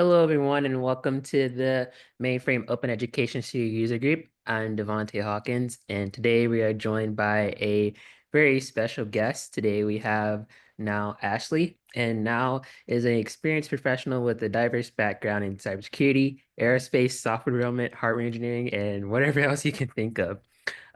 Hello, everyone, and welcome to the Mainframe Open Education Studio User Group. I'm Devontae Hawkins, and today we are joined by a very special guest. Today we have Niall Ashley, and Niall is an experienced professional with a diverse background in cybersecurity, aerospace, software development, hardware engineering, and whatever else you can think of.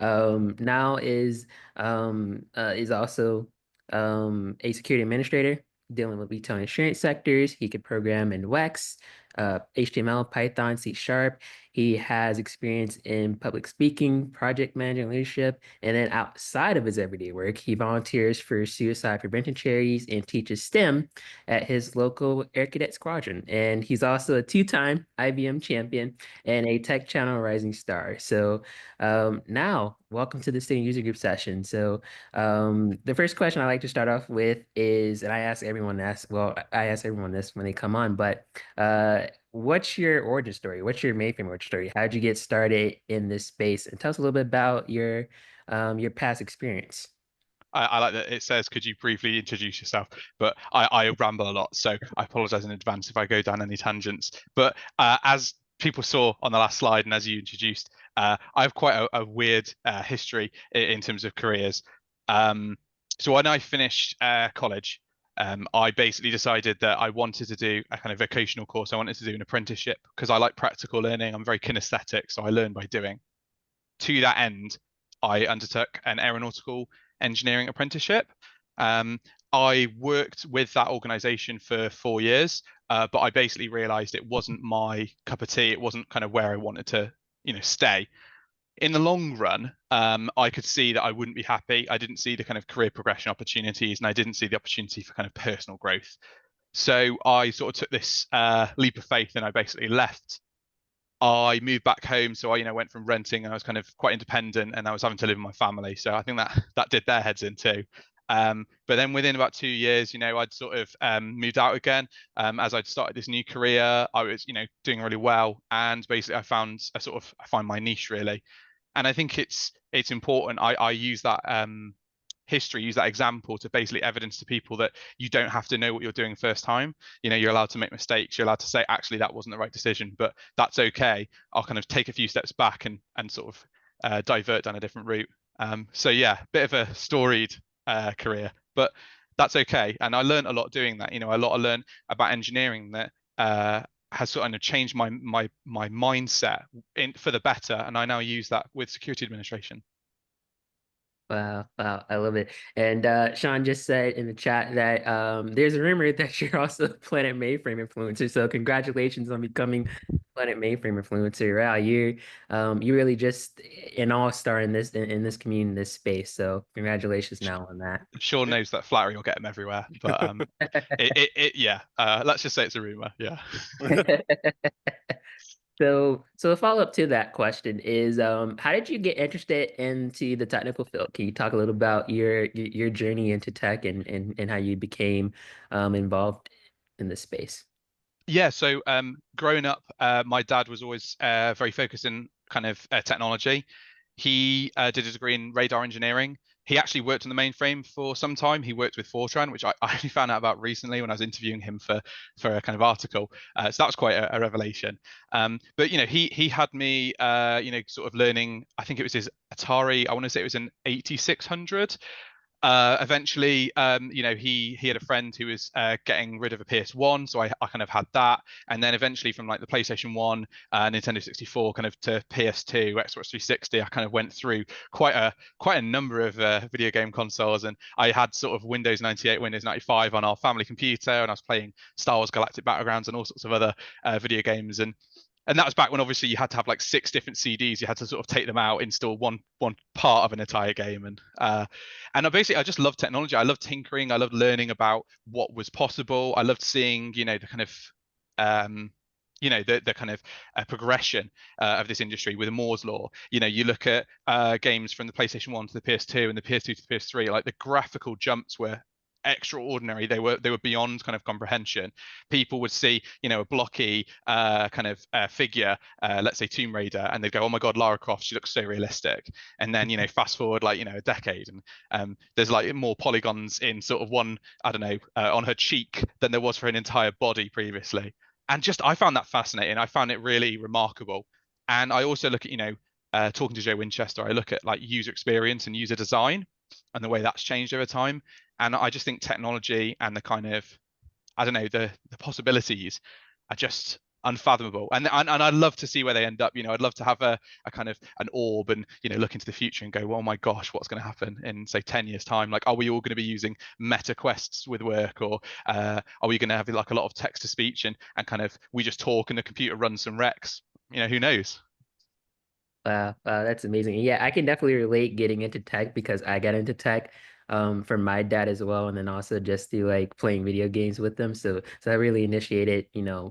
Niall is also a security administrator dealing with retail insurance sectors. He could program in Wax, HTML, Python, C Sharp. He has experience in public speaking, project management, leadership, and then outside of his everyday work, he volunteers for suicide prevention charities and teaches STEM at his local Air Cadet Squadron. And he's also a two-time IBM champion and a Tech Channel Rising Star. So now, welcome to the Student User Group session. So the first question I like to start off with is, and I ask everyone this when they come on, but what's your origin story? What's your mainframe origin story? How did you get started in this space? And tell us a little bit about your past experience. I like that it says, could you briefly introduce yourself? But I ramble a lot, so I apologize in advance if I go down any tangents. But as people saw on the last slide and as you introduced, I have quite a weird history in terms of careers. So when I finished college, I basically decided that I wanted to do a kind of vocational course. I wanted to do an apprenticeship because I like practical learning. I'm very kinesthetic, so I learn by doing. To that end, I undertook an aeronautical engineering apprenticeship. I worked with that organization for 4 years, but I basically realized it wasn't my cup of tea. It wasn't kind of where I wanted to, stay. In the long run, I could see that I wouldn't be happy. I didn't see the kind of career progression opportunities, and I didn't see the opportunity for kind of personal growth. So I sort of took this leap of faith, and I basically left. I moved back home, so I, went from renting, and I was kind of quite independent, and I was having to live with my family. So I think that did their heads in too. But then within about 2 years, I'd sort of moved out again. As I'd started this new career, I was, doing really well, and basically I find my niche really. And I think it's important. I use that history, use that example to basically evidence to people that you don't have to know what you're doing first time. You're allowed to make mistakes. You're allowed to say, actually, that wasn't the right decision, but that's okay. I'll kind of take a few steps back and sort of divert down a different route. So yeah, bit of a storied career, but that's okay. And I learned a lot doing that. A lot I learned about engineering that has sort of changed my mindset for the better. And I now use that with security administration. Wow, wow, I love it. And Sean just said in the chat that there's a rumor that you're also a Planet Mainframe influencer. So congratulations on becoming Planet Mainframe influencer. Wow, you're really just an all-star in this community, in this space. So congratulations now on that. Sean knows that flattery will get him everywhere, but yeah. Let's just say it's a rumor. Yeah. So a follow-up to that question is, how did you get interested into the technical field? Can you talk a little about your journey into tech and how you became involved in this space? Yeah, so growing up, my dad was always very focused in kind of technology. He did a degree in radar engineering. He actually worked on the mainframe for some time. He worked with Fortran, which I only found out about recently when I was interviewing him for a kind of article. So that was quite a revelation. But he had me sort of learning. I think it was his Atari. I want to say it was an 8600. Eventually, he had a friend who was getting rid of a PS1, so I kind of had that, and then eventually from like the PlayStation 1, Nintendo 64, kind of to PS2, Xbox 360, I kind of went through quite a number of video game consoles, and I had sort of Windows 98, Windows 95 on our family computer, and I was playing Star Wars Galactic Battlegrounds and all sorts of other video games, and that was back when obviously you had to have like 6 different CDs. You had to sort of take them out, install one part of an entire game, and I just loved technology. I loved tinkering. I loved learning about what was possible. I loved seeing the kind of the kind of progression of this industry with Moore's law. You look at games from the PlayStation 1 to the PS2 and the PS2 to the PS3, like the graphical jumps were extraordinary. They were beyond kind of comprehension. People would see a blocky kind of figure, let's say Tomb Raider, and they'd go, oh my god, Lara Croft, she looks so realistic. And then fast forward like a decade, and there's like more polygons in sort of one, I don't know, on her cheek than there was for an entire body previously. And just I found that fascinating. I found it really remarkable. And I also look at, talking to Joe Winchester, I look at like user experience and user design and the way that's changed over time. And I just think technology and the kind of, I don't know, the possibilities are just unfathomable. And I'd love to see where they end up. I'd love to have a kind of an orb and look into the future and go, oh my gosh, what's going to happen in say 10 years time? Like, are we all going to be using meta quests with work, or are we going to have like a lot of text to speech and kind of we just talk and the computer runs some recs? Who knows? Wow, wow, that's amazing. Yeah, I can definitely relate getting into tech because I got into tech from my dad as well, and then also just through like playing video games with them. So I really initiated,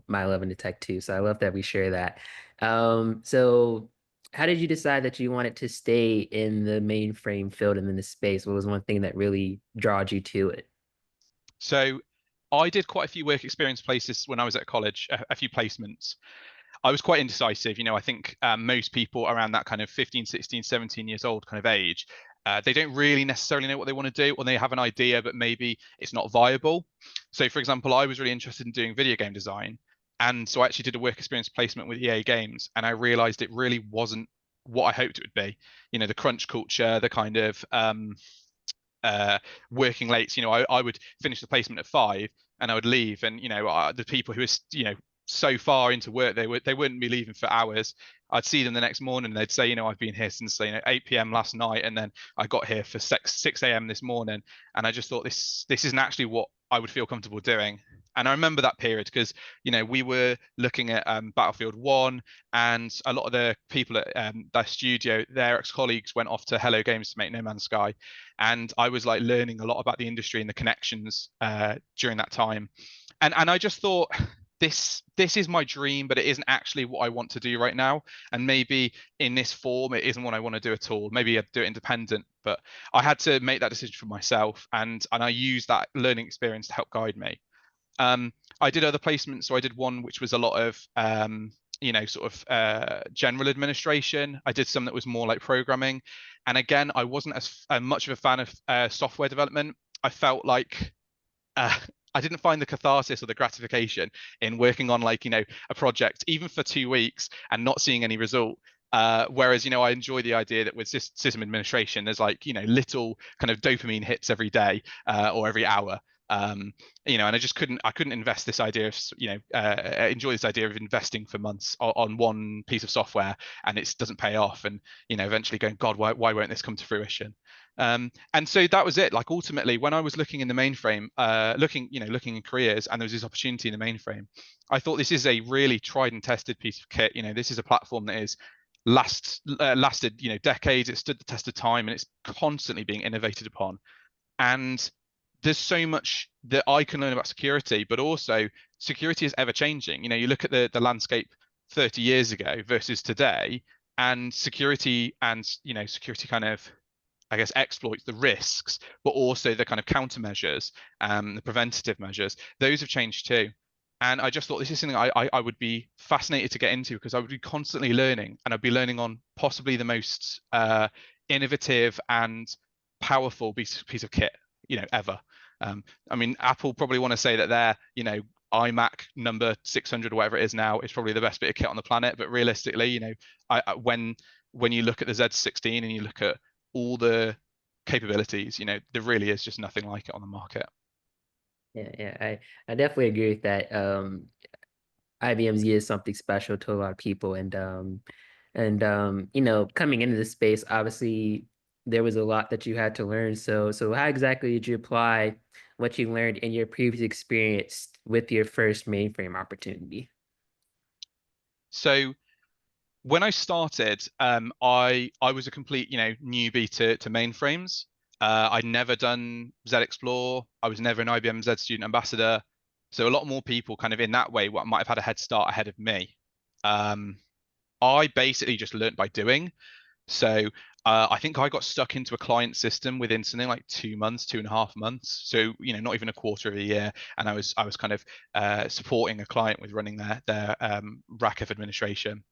my love into tech too. So I love that we share that. So how did you decide that you wanted to stay in the mainframe field and in the space? What was one thing that really drawed you to it? So I did quite a few work experience places when I was at college, a few placements. I was quite indecisive. I think most people around that kind of 15, 16, 17 years old kind of age, they don't really necessarily know what they want to do, or they have an idea, but maybe it's not viable. So, for example, I was really interested in doing video game design. And so I actually did a work experience placement with EA Games, and I realized it really wasn't what I hoped it would be. The crunch culture, the kind of uh, working late. I would finish the placement at 5 and I would leave, and the people who were so far into work they wouldn't be leaving for hours. I'd see them the next morning and they'd say, I've been here since 8 p.m. last night, and then I got here for 6 a.m. this morning, and I just thought this isn't actually what I would feel comfortable doing. And I remember that period because we were looking at Battlefield 1, and a lot of the people at that studio, their ex-colleagues went off to Hello Games to make No Man's Sky, and I was like learning a lot about the industry and the connections during that time. And I just thought this is my dream, but it isn't actually what I want to do right now. And maybe in this form, it isn't what I want to do at all. Maybe I'd do it independent, but I had to make that decision for myself, and I used that learning experience to help guide me. I did other placements. So I did one which was a lot of sort of general administration. I did some that was more like programming, and again, I wasn't as much of a fan of software development. I felt like uh, I didn't find the catharsis or the gratification in working on like a project even for 2 weeks and not seeing any result. Whereas I enjoy the idea that with system administration, there's like little kind of dopamine hits every day or every hour. And I couldn't invest this idea of enjoy this idea of investing for months on one piece of software and it doesn't pay off, and eventually going, God, why won't this come to fruition? And so that was it. Like ultimately, when I was looking in the mainframe, looking in careers, and there was this opportunity in the mainframe, I thought this is a really tried and tested piece of kit. This is a platform that is lasted decades. It stood the test of time, and it's constantly being innovated upon. And there's so much that I can learn about security, but also security is ever changing. You look at the landscape 30 years ago versus today, and security kind of, I guess, exploits the risks, but also the kind of countermeasures, the preventative measures. Those have changed too. And I just thought this is something I would be fascinated to get into, because I would be constantly learning, and I'd be learning on possibly the most innovative and powerful piece of kit, ever. I mean, Apple probably want to say that their, iMac number 600 or whatever it is now is probably the best bit of kit on the planet. But realistically, when you look at the Z16 and you look at all the capabilities, there really is just nothing like it on the market. Yeah, I definitely agree with that. IBM Z is something special to a lot of people, and coming into the space, obviously there was a lot that you had to learn. So how exactly did you apply what you learned in your previous experience with your first mainframe opportunity? So when I started, I was a complete, newbie to mainframes. I'd never done Z Explore. I was never an IBM Z student ambassador. So a lot more people kind of in that way what might have had a head start ahead of me. Um, I basically just learned by doing. So I think I got stuck into a client system within something like 2 months, 2.5 months. So not even a quarter of a year, and I was kind of supporting a client with running their rack of administration.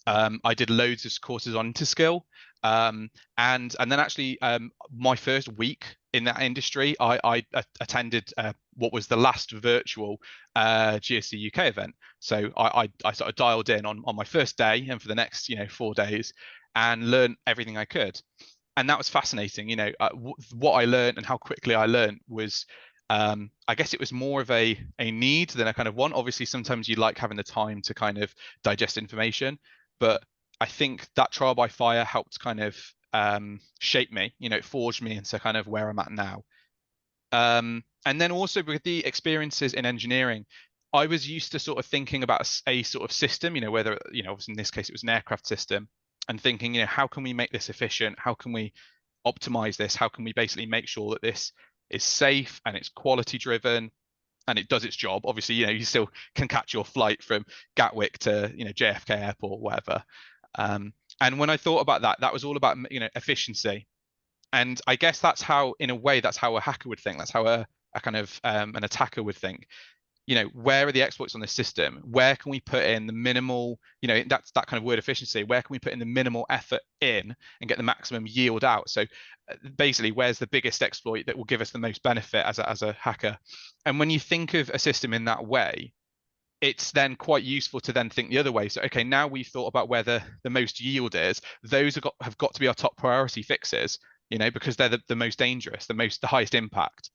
I did loads of courses on Interskill. And then actually my first week in that industry, I attended what was the last virtual GSC UK event. So I sort of dialed in on my first day and for the next 4 days and learned everything I could. And that was fascinating. What I learned and how quickly I learned was I guess it was more of a need than a kind of want. Obviously, sometimes you like having the time to kind of digest information, but I think that trial by fire helped kind of shape me. It forged me into kind of where I'm at now. And then also with the experiences in engineering, I was used to sort of thinking about a sort of system, whether, obviously in this case it was an aircraft system, and thinking, how can we make this efficient? How can we optimize this? How can we basically make sure that this is safe and it's quality driven and it does its job? Obviously, you still can catch your flight from Gatwick to, JFK Airport, whatever. And when I thought about that, that was all about, efficiency. And I guess that's how, in a way, that's how a hacker would think. That's how a kind of an attacker would think. Where are the exploits on this system? Where can we put in the minimal, that's that kind of word efficiency. Where can we put in the minimal effort in and get the maximum yield out? So basically, where's the biggest exploit that will give us the most benefit as a hacker? And when you think of a system in that way, it's then quite useful to then think the other way. So, okay, now we've thought about where the most yield is. Those have got to be our top priority fixes, because they're the most dangerous, the highest impact.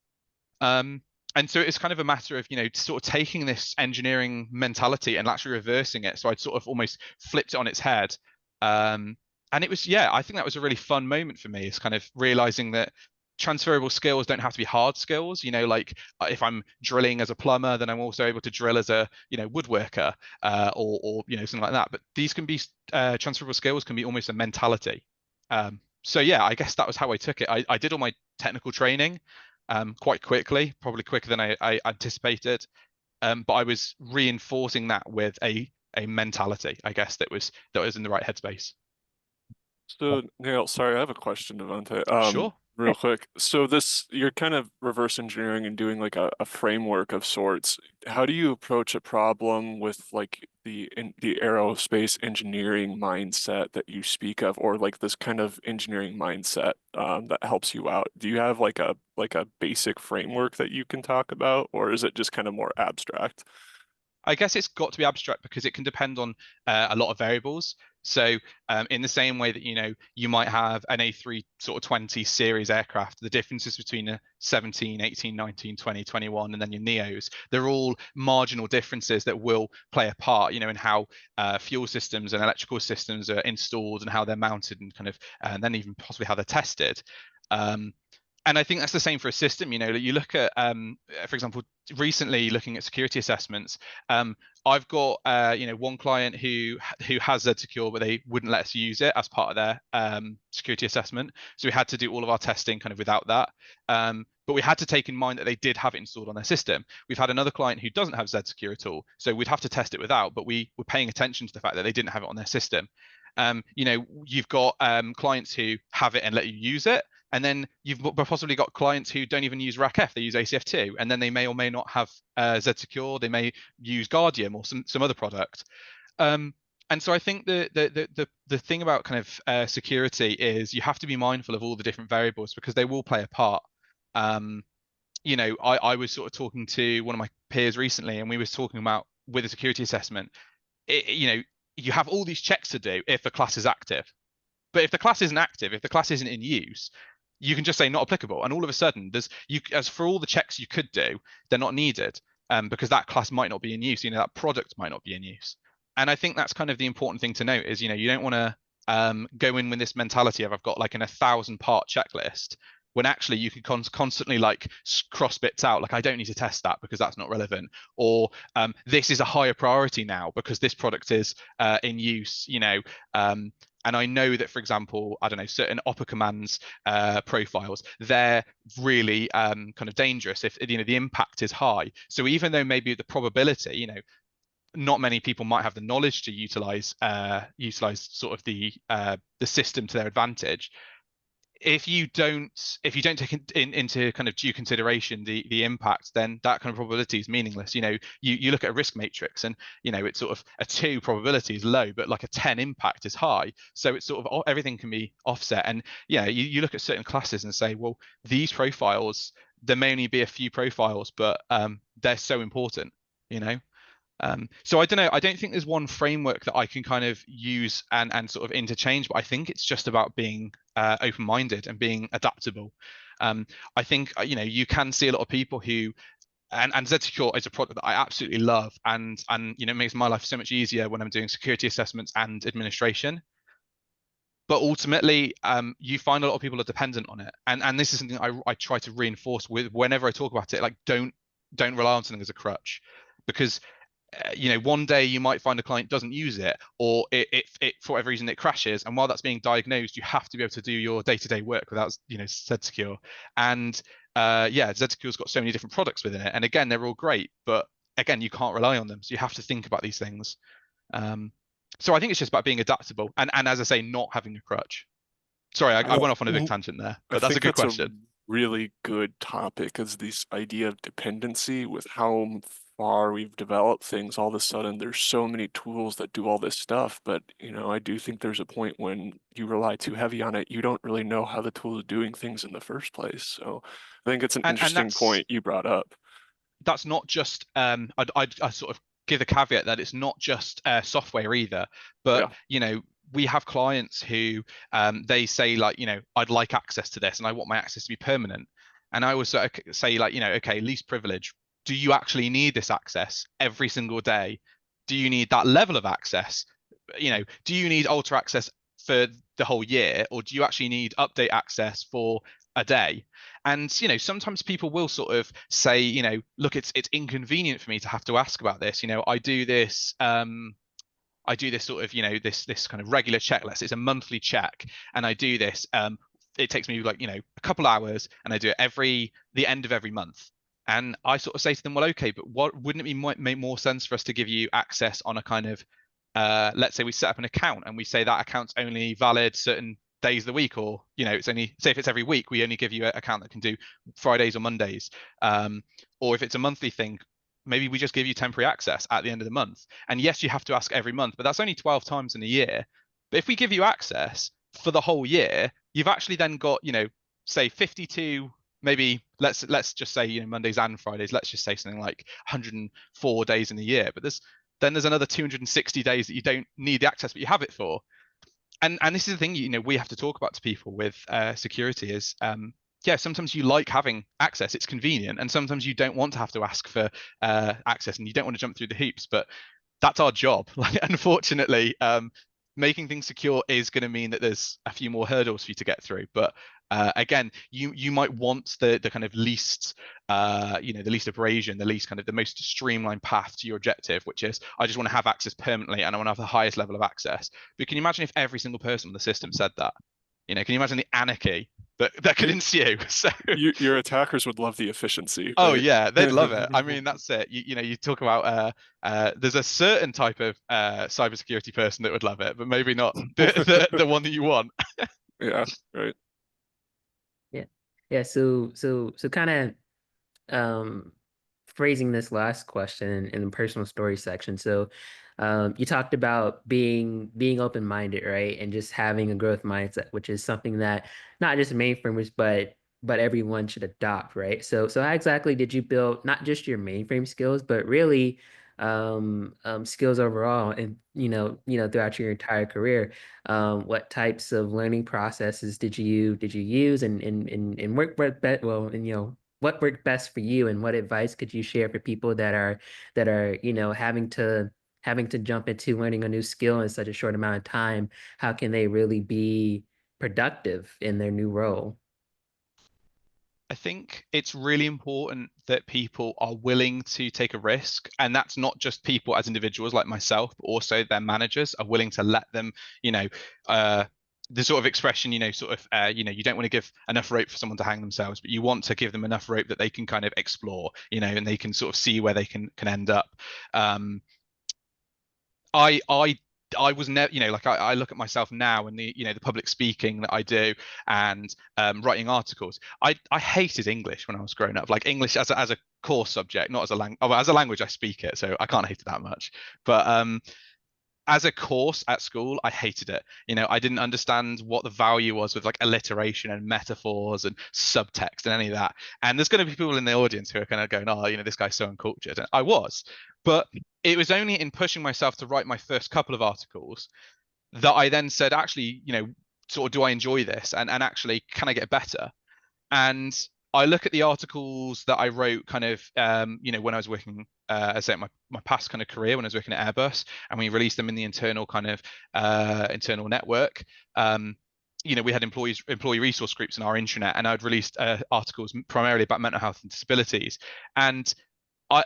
And so it's kind of a matter of, sort of taking this engineering mentality and actually reversing it. So I'd sort of almost flipped it on its head. And it was, yeah, I think that was a really fun moment for me. It's kind of realizing that transferable skills don't have to be hard skills. Like if I'm drilling as a plumber, then I'm also able to drill as a, woodworker, or something like that. But these can be transferable skills can be almost a mentality. So yeah, I guess that was how I took it. I did all my technical training quite quickly, probably quicker than I anticipated. But I was reinforcing that with a mentality, I guess, that was in the right headspace. So, Neil, sorry, I have a question, Devante. Sure. Real quick. So you're kind of reverse engineering and doing like a framework of sorts. How do you approach a problem with like the aerospace engineering mindset that you speak of, or like this kind of engineering mindset that helps you out? Do you have like a basic framework that you can talk about, or is it just kind of more abstract? I guess it's got to be abstract because it can depend on a lot of variables. So in the same way that, you might have an A3 sort of 20 series aircraft, the differences between a 17, 18, 19, 20, 21, and then your NEOs, they're all marginal differences that will play a part, in how fuel systems and electrical systems are installed and how they're mounted and kind of, and then even possibly how they're tested. And I think that's the same for a system. You look at, for example, recently looking at security assessments. I've got, one client who has Z-Secure, but they wouldn't let us use it as part of their security assessment. So we had to do all of our testing kind of without that. But we had to take in mind that they did have it installed on their system. We've had another client who doesn't have Z-Secure at all, so we'd have to test it without. But we were paying attention to the fact that they didn't have it on their system. You've got clients who have it and let you use it. And then you've possibly got clients who don't even use RACF, they use ACF2, and then they may or may not have Z-Secure, they may use Guardium or some other product. And so I think the thing about kind of security is you have to be mindful of all the different variables because they will play a part. I was sort of talking to one of my peers recently, and we was talking about with a security assessment, you have all these checks to do if a class is active. But if the class isn't active, if the class isn't in use, you can just say not applicable, and all of a sudden as for all the checks you could do, they're not needed because that class might not be in use, that product might not be in use. And I think that's kind of the important thing to note is, you don't want to go in with this mentality of I've got like an 1,000-part checklist when actually you can constantly like cross bits out, like I don't need to test that because that's not relevant, or this is a higher priority now because this product is in use, and I know that, for example, I don't know, certain Opera commands profiles, they're really kind of dangerous if, the impact is high. So even though maybe the probability, not many people might have the knowledge to utilize sort of the system to their advantage, if you don't take into kind of due consideration the impact, then that kind of probability is meaningless. You look at a risk matrix, and it's sort of a 2 probability is low, but like a 10 impact is high. So it's sort of everything can be offset. And you look at certain classes and say, well, these profiles, there may only be a few profiles, but they're so important. So I don't know. I don't think there's one framework that I can kind of use and sort of interchange, but I think it's just about being open-minded and being adaptable. I think you can see a lot of people who and Z-Secure is a product that I absolutely love, and it makes my life so much easier when I'm doing security assessments and administration. But ultimately, you find a lot of people are dependent on it, and this is something I try to reinforce with whenever I talk about it. Like, don't rely on something as a crutch, because one day you might find a client doesn't use it, or it for whatever reason it crashes, and while that's being diagnosed, you have to be able to do your day-to-day work without Z-Secure. And Z-Secure's got so many different products within it, and again, they're all great, but again, you can't rely on them, so you have to think about these things. So I think it's just about being adaptable, and as I say, not having a crutch. Sorry, I went off on a big tangent there, but that's a good question. Really good topic is this idea of dependency. With how far we've developed things, all of a sudden there's so many tools that do all this stuff, but I do think there's a point when you rely too heavy on it, you don't really know how the tool is doing things in the first place. So I think it's an interesting point you brought up. That's not just I'd sort of give the caveat that it's not just software either, but we have clients who they say, like, I'd like access to this and I want my access to be permanent. And I always sort of say, like, okay, least privilege. Do you actually need this access every single day? Do you need that level of access? Do you need ultra access for the whole year, or do you actually need update access for a day? And sometimes people will sort of say, look, it's inconvenient for me to have to ask about this. I do this sort of, this kind of regular checklist. It's a monthly check, and I do this. It takes me like, a couple hours, and I do it the end of every month. And I sort of say to them, well, okay, but wouldn't it make more sense for us to give you access on a kind of, let's say we set up an account and we say that account's only valid certain days of the week, or it's only, say if it's every week, we only give you an account that can do Fridays or Mondays, or if it's a monthly thing, maybe we just give you temporary access at the end of the month. And yes, you have to ask every month, but that's only 12 times in a year. But if we give you access for the whole year, you've actually then got, say 52, maybe let's just say, Mondays and Fridays, let's just say something like 104 days in a year. But there's another 260 days that you don't need the access, but you have it for. And this is the thing, we have to talk about to people with security is, sometimes you like having access, it's convenient, and sometimes you don't want to have to ask for access, and you don't want to jump through the hoops, but that's our job. Like, unfortunately, making things secure is going to mean that there's a few more hurdles for you to get through. But again, you might want the kind of least, the least abrasion, the most streamlined path to your objective, which is, I just want to have access permanently, and I want to have the highest level of access. But can you imagine if every single person on the system said that? Can you imagine the anarchy that could ensue? So your attackers would love the efficiency. Oh, right? yeah, they'd love it. I mean, that's it. You talk about there's a certain type of cybersecurity person that would love it, but maybe not the one that you want. Yeah, right. Yeah. So kind of phrasing this last question in the personal story section. So you talked about being open-minded, right? And just having a growth mindset, which is something that not just mainframers, but everyone should adopt, right? So how exactly did you build not just your mainframe skills, but really skills overall, and throughout your entire career? What types of learning processes did you use, and work best, well, and what worked best for you, and what advice could you share for people that are having to jump into learning a new skill in such a short amount of time? How can they really be productive in their new role? I think it's really important that people are willing to take a risk, and that's not just people as individuals like myself, but also their managers are willing to let them, the sort of expression, you don't want to give enough rope for someone to hang themselves, but you want to give them enough rope that they can kind of explore, and they can sort of see where they can end up. I I was never, like I look at myself now and the public speaking that I do and writing articles. I hated English when I was growing up, like English as a core subject, not as a language. Oh, as a language, I speak it, so I can't hate it that much. But as a course at school, I hated it. I didn't understand what the value was with like alliteration and metaphors and subtext and any of that. And there's going to be people in the audience who are kind of going, oh, this guy's so uncultured. And I was, but it was only in pushing myself to write my first couple of articles that I then said, actually, sort of, do I enjoy this? And actually, can I get better? And I look at the articles that I wrote kind of, when I was working, as I say, my past kind of career when I was working at Airbus, and we released them in the internal kind of internal network. We had employee resource groups in our intranet, and I'd released articles primarily about mental health and disabilities. And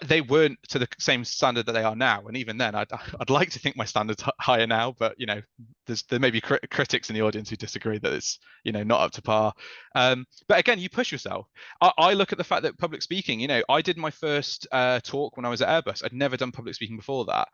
they weren't to the same standard that they are now. And even then, I'd like to think my standard's higher now, but there may be critics in the audience who disagree that it's not up to par. But again, you push yourself. I look at the fact that public speaking, I did my first talk when I was at Airbus. I'd never done public speaking before that.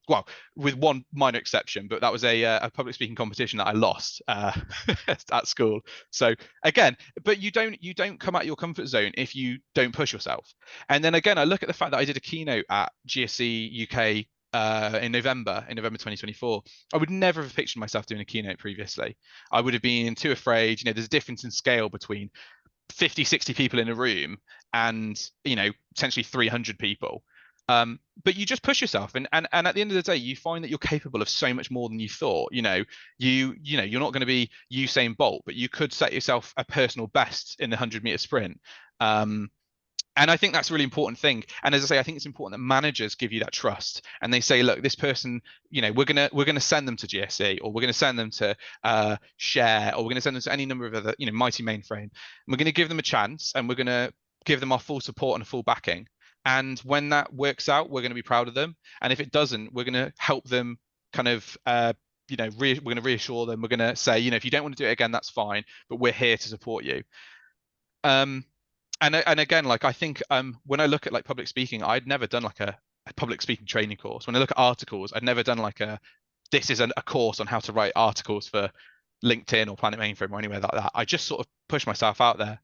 Well, with one minor exception, but that was a public speaking competition that I lost at school. So again, but you don't come out of your comfort zone if you don't push yourself. And then again, I look at the fact that I did a keynote at GSE UK in November 2024. I would never have pictured myself doing a keynote previously. I would have been too afraid. There's a difference in scale between 50, 60 people in a room and potentially 300 people. But you just push yourself, and at the end of the day, you find that you're capable of so much more than you thought. You're not going to be Usain Bolt, but you could set yourself a personal best in the 100-meter sprint. And I think that's a really important thing. And as I say, I think it's important that managers give you that trust, and they say, look, this person, we're gonna send them to GSE, or we're gonna send them to Share, or we're gonna send them to any number of other, mighty mainframe. And we're gonna give them a chance, and we're gonna give them our full support and full backing. And when that works out, we're gonna be proud of them. And if it doesn't, we're gonna help them kind of we're going to reassure them. We're going to say, if you don't want to do it again, that's fine, but we're here to support you. And again, like I think when I look at like public speaking, I'd never done like a public speaking training course. When I look at articles, I'd never done like this is a course on how to write articles for LinkedIn or Planet Mainframe or anywhere like that. I just sort of push myself out there.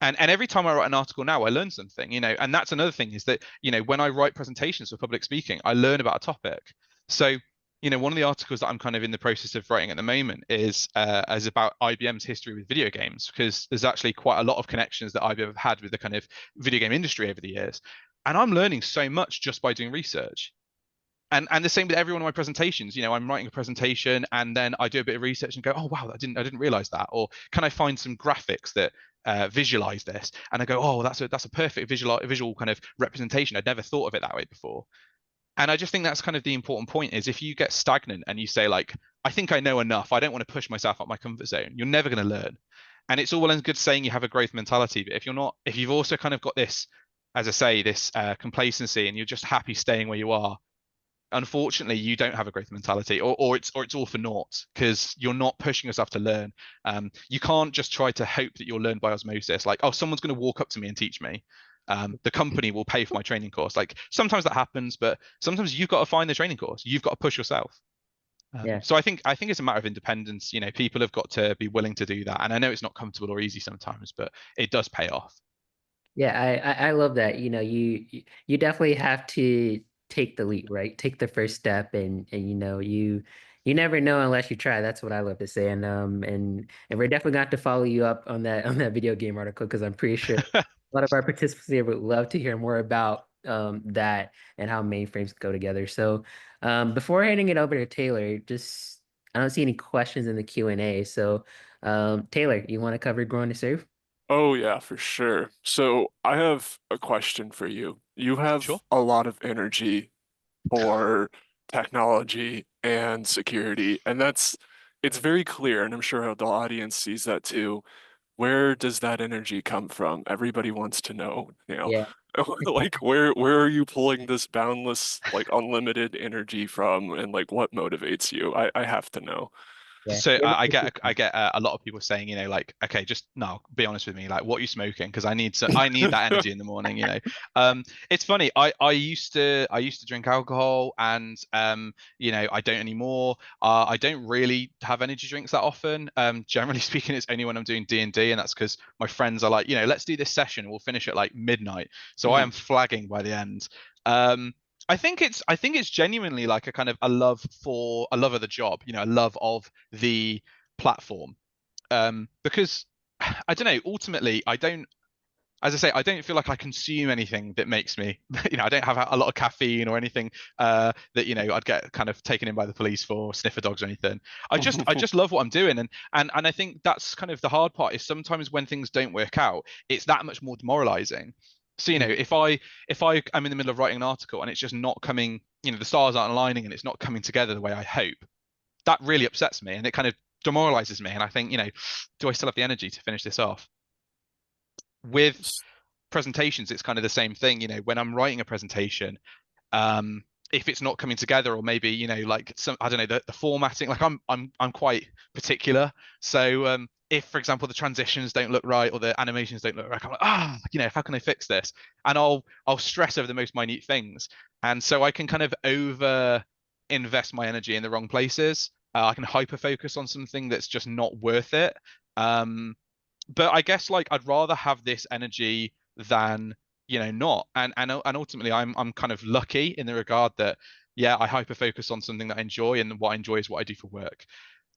And every time I write an article now, I learn something, and that's another thing is that, when I write presentations for public speaking, I learn about a topic. So, one of the articles that I'm kind of in the process of writing at the moment is about IBM's history with video games, because there's actually quite a lot of connections that IBM have had with the kind of video game industry over the years. And I'm learning so much just by doing research. And the same with every one of my presentations. I'm writing a presentation and then I do a bit of research and go, oh wow, I didn't realize that. Or can I find some graphics that visualize this? And I go, oh, that's a perfect visual kind of representation. I'd never thought of it that way before. And I just think that's kind of the important point is if you get stagnant and you say like, I think I know enough, I don't want to push myself out my comfort zone, you're never going to learn. And it's all well and good saying you have a growth mentality, but if you've also kind of got this, as I say, this complacency and you're just happy staying where you are, unfortunately, you don't have a growth mentality, or it's all for naught because you're not pushing yourself to learn. You can't just try to hope that you'll learn by osmosis. Like, oh, someone's going to walk up to me and teach me. The company will pay for my training course. Like sometimes that happens, but sometimes you've got to find the training course. You've got to push yourself. Yeah. So I think it's a matter of independence. People have got to be willing to do that. And I know it's not comfortable or easy sometimes, but it does pay off. Yeah, I love that. You definitely have to take the leap, right? Take the first step, and you never know unless you try. That's what I love to say. And we're definitely going to have to follow you up on that video game article, because I'm pretty sure a lot of our participants here would love to hear more about that and how mainframes go together. So before handing it over to Taylor, just I don't see any questions in the Q&A. So Taylor, you want to cover growing to serve? Oh yeah, for sure. So I have a question for you. You have Sure. a lot of energy for technology and security, and it's very clear, and I'm sure the audience sees that too. Where does that energy come from? Everybody wants to know, Yeah. like where are you pulling this boundless, like unlimited energy from, and like what motivates you? I have to know. Yeah. So I get a lot of people saying, like, okay, just no, be honest with me, like, what are you smoking? Because I need that energy in the morning. It's funny. I used to drink alcohol, and I don't anymore. I don't really have energy drinks that often. Generally speaking, it's only when I'm doing D&D, and that's because my friends are like, let's do this session. We'll finish at like midnight. So I Mhm. am flagging by the end. Um, I think it's genuinely like a love of the job, a love of the platform. Because I don't know, ultimately I don't, as I say, I don't feel like I consume anything that makes me, I don't have a lot of caffeine or anything that I'd get kind of taken in by the police for sniffer dogs or anything. I just love what I'm doing, and I think that's kind of the hard part is sometimes when things don't work out, it's that much more demoralizing. So Mhm. if I am in the middle of writing an article and it's just not coming, the stars aren't aligning and it's not coming together the way I hope, that really upsets me and it kind of demoralizes me. And I think, do I still have the energy to finish this off? With presentations, it's kind of the same thing. When I'm writing a presentation, um, if it's not coming together, or maybe like some, I don't know, the formatting, like I'm quite particular. So if, for example, the transitions don't look right or the animations don't look right, I'm like, how can I fix this? And I'll stress over the most minute things, and so I can kind of over invest my energy in the wrong places. I can hyper focus on something that's just not worth it. Um, but I guess like I'd rather have this energy than not. And ultimately I'm kind of lucky in the regard that, yeah, I hyper focus on something that I enjoy, and what I enjoy is what I do for work.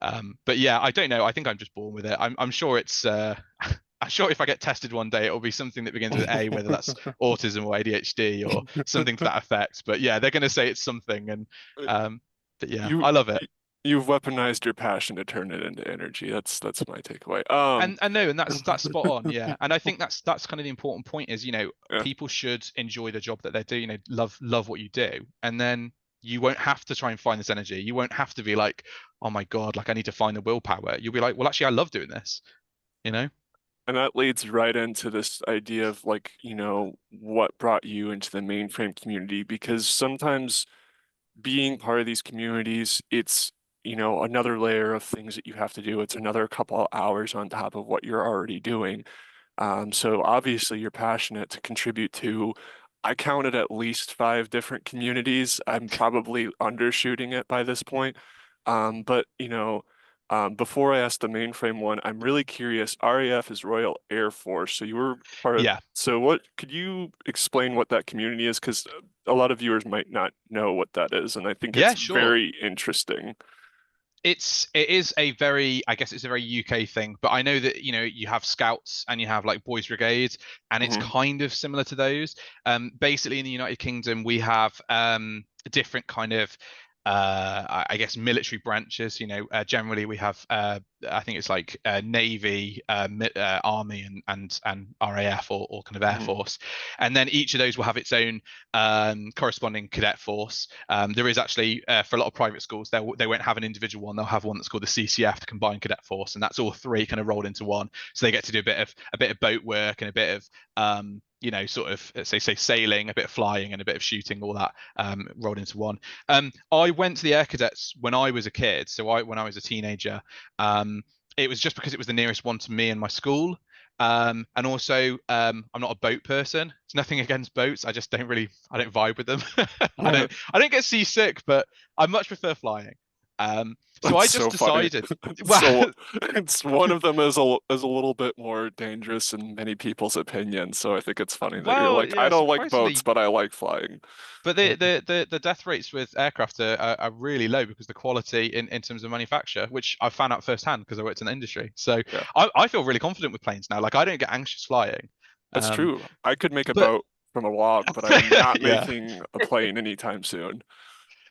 But yeah, I don't know. I think I'm just born with it. I'm sure it's I'm sure if I get tested one day, it'll be something that begins with A, whether that's autism or ADHD or something to that effect. But yeah, they're going to say it's something, and um, but yeah, You I love it. you've weaponized your passion to turn it into energy. That's my takeaway. And no, and that's spot on, yeah. And I think that's kind of the important point is, Yeah. people should enjoy the job that they do, love what you do. And then you won't have to try and find this energy. You won't have to be like, oh my God, like I need to find the willpower. You'll be like, well, actually, I love doing this, you know? And that leads right into this idea of like, what brought you into the mainframe community, because sometimes being part of these communities, it's, another layer of things that you have to do. It's another couple of hours on top of what you're already doing. So obviously you're passionate to contribute to, I counted at least 5 different communities. I'm probably undershooting it by this point. But before I ask the mainframe one, I'm really curious. RAF is Royal Air Force. So you were part of, Yeah. so what, could you explain what that community is? Because a lot of viewers might not know what that is, and I think Yeah, it's sure. very interesting. It is a very, I guess it's a very UK thing, but I know that you have scouts and you have like boys brigades, and it's Hmm. kind of similar to those. Basically in the United Kingdom we have different kind of I guess military branches. Generally we have I think it's like Navy, Army, and RAF, or kind of Air Hmm. Force, and then each of those will have its own corresponding cadet force. There is actually for a lot of private schools they won't have an individual one. They'll have one that's called the CCF, the Combined Cadet Force, and that's all three kind of rolled into one. So they get to do a bit of boat work and a bit of sort of say sailing, a bit of flying, and a bit of shooting, all that rolled into one. I went to the Air Cadets when I was a kid, so when I was a teenager. It was just because it was the nearest one to me and my school. And also, I'm not a boat person. It's nothing against boats. I just I don't vibe with them. I don't get seasick, but I much prefer flying. So That's I just so funny. decided, So well, it's one of them is a little bit more dangerous in many people's opinions. So I think it's funny that you're well, like, I yeah, don't like boats, surprisingly, but I like flying. but Yeah. the death rates with aircraft are really low because the quality in terms of manufacture, which I've found out firsthand because I worked in the industry. So Yeah, I feel really confident with planes now. Like I don't get anxious flying. that's Um, true. I could make a but boat from a log, but I am not yeah. making a plane anytime soon.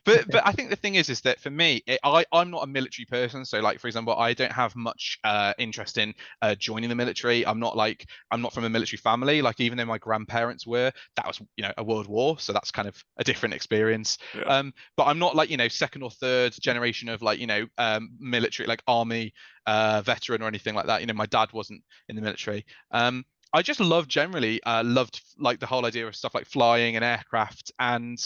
But I think the thing is that for me, I'm not a military person. So like for example, I don't have much interest in joining the military. I'm not from a military family. Like even though my grandparents were, that was a world war, so that's kind of a different experience. Yeah. But I'm not like second or third generation of like military, like army veteran or anything like that. My dad wasn't in the military. I just loved like the whole idea of stuff like flying and aircraft, and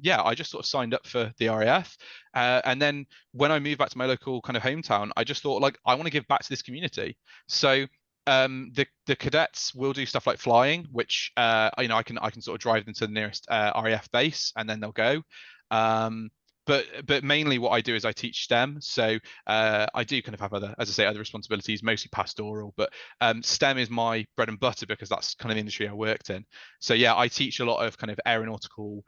yeah, I just sort of signed up for the RAF, and then when I moved back to my local kind of hometown, I just thought like I want to give back to this community. So the cadets will do stuff like flying, which I can sort of drive them to the nearest RAF base, and then they'll go. Um, but mainly what I do is I teach STEM. So I do kind of have other, as I say, other responsibilities, mostly pastoral, but STEM is my bread and butter because that's kind of the industry I worked in. So yeah, I teach a lot of kind of aeronautical,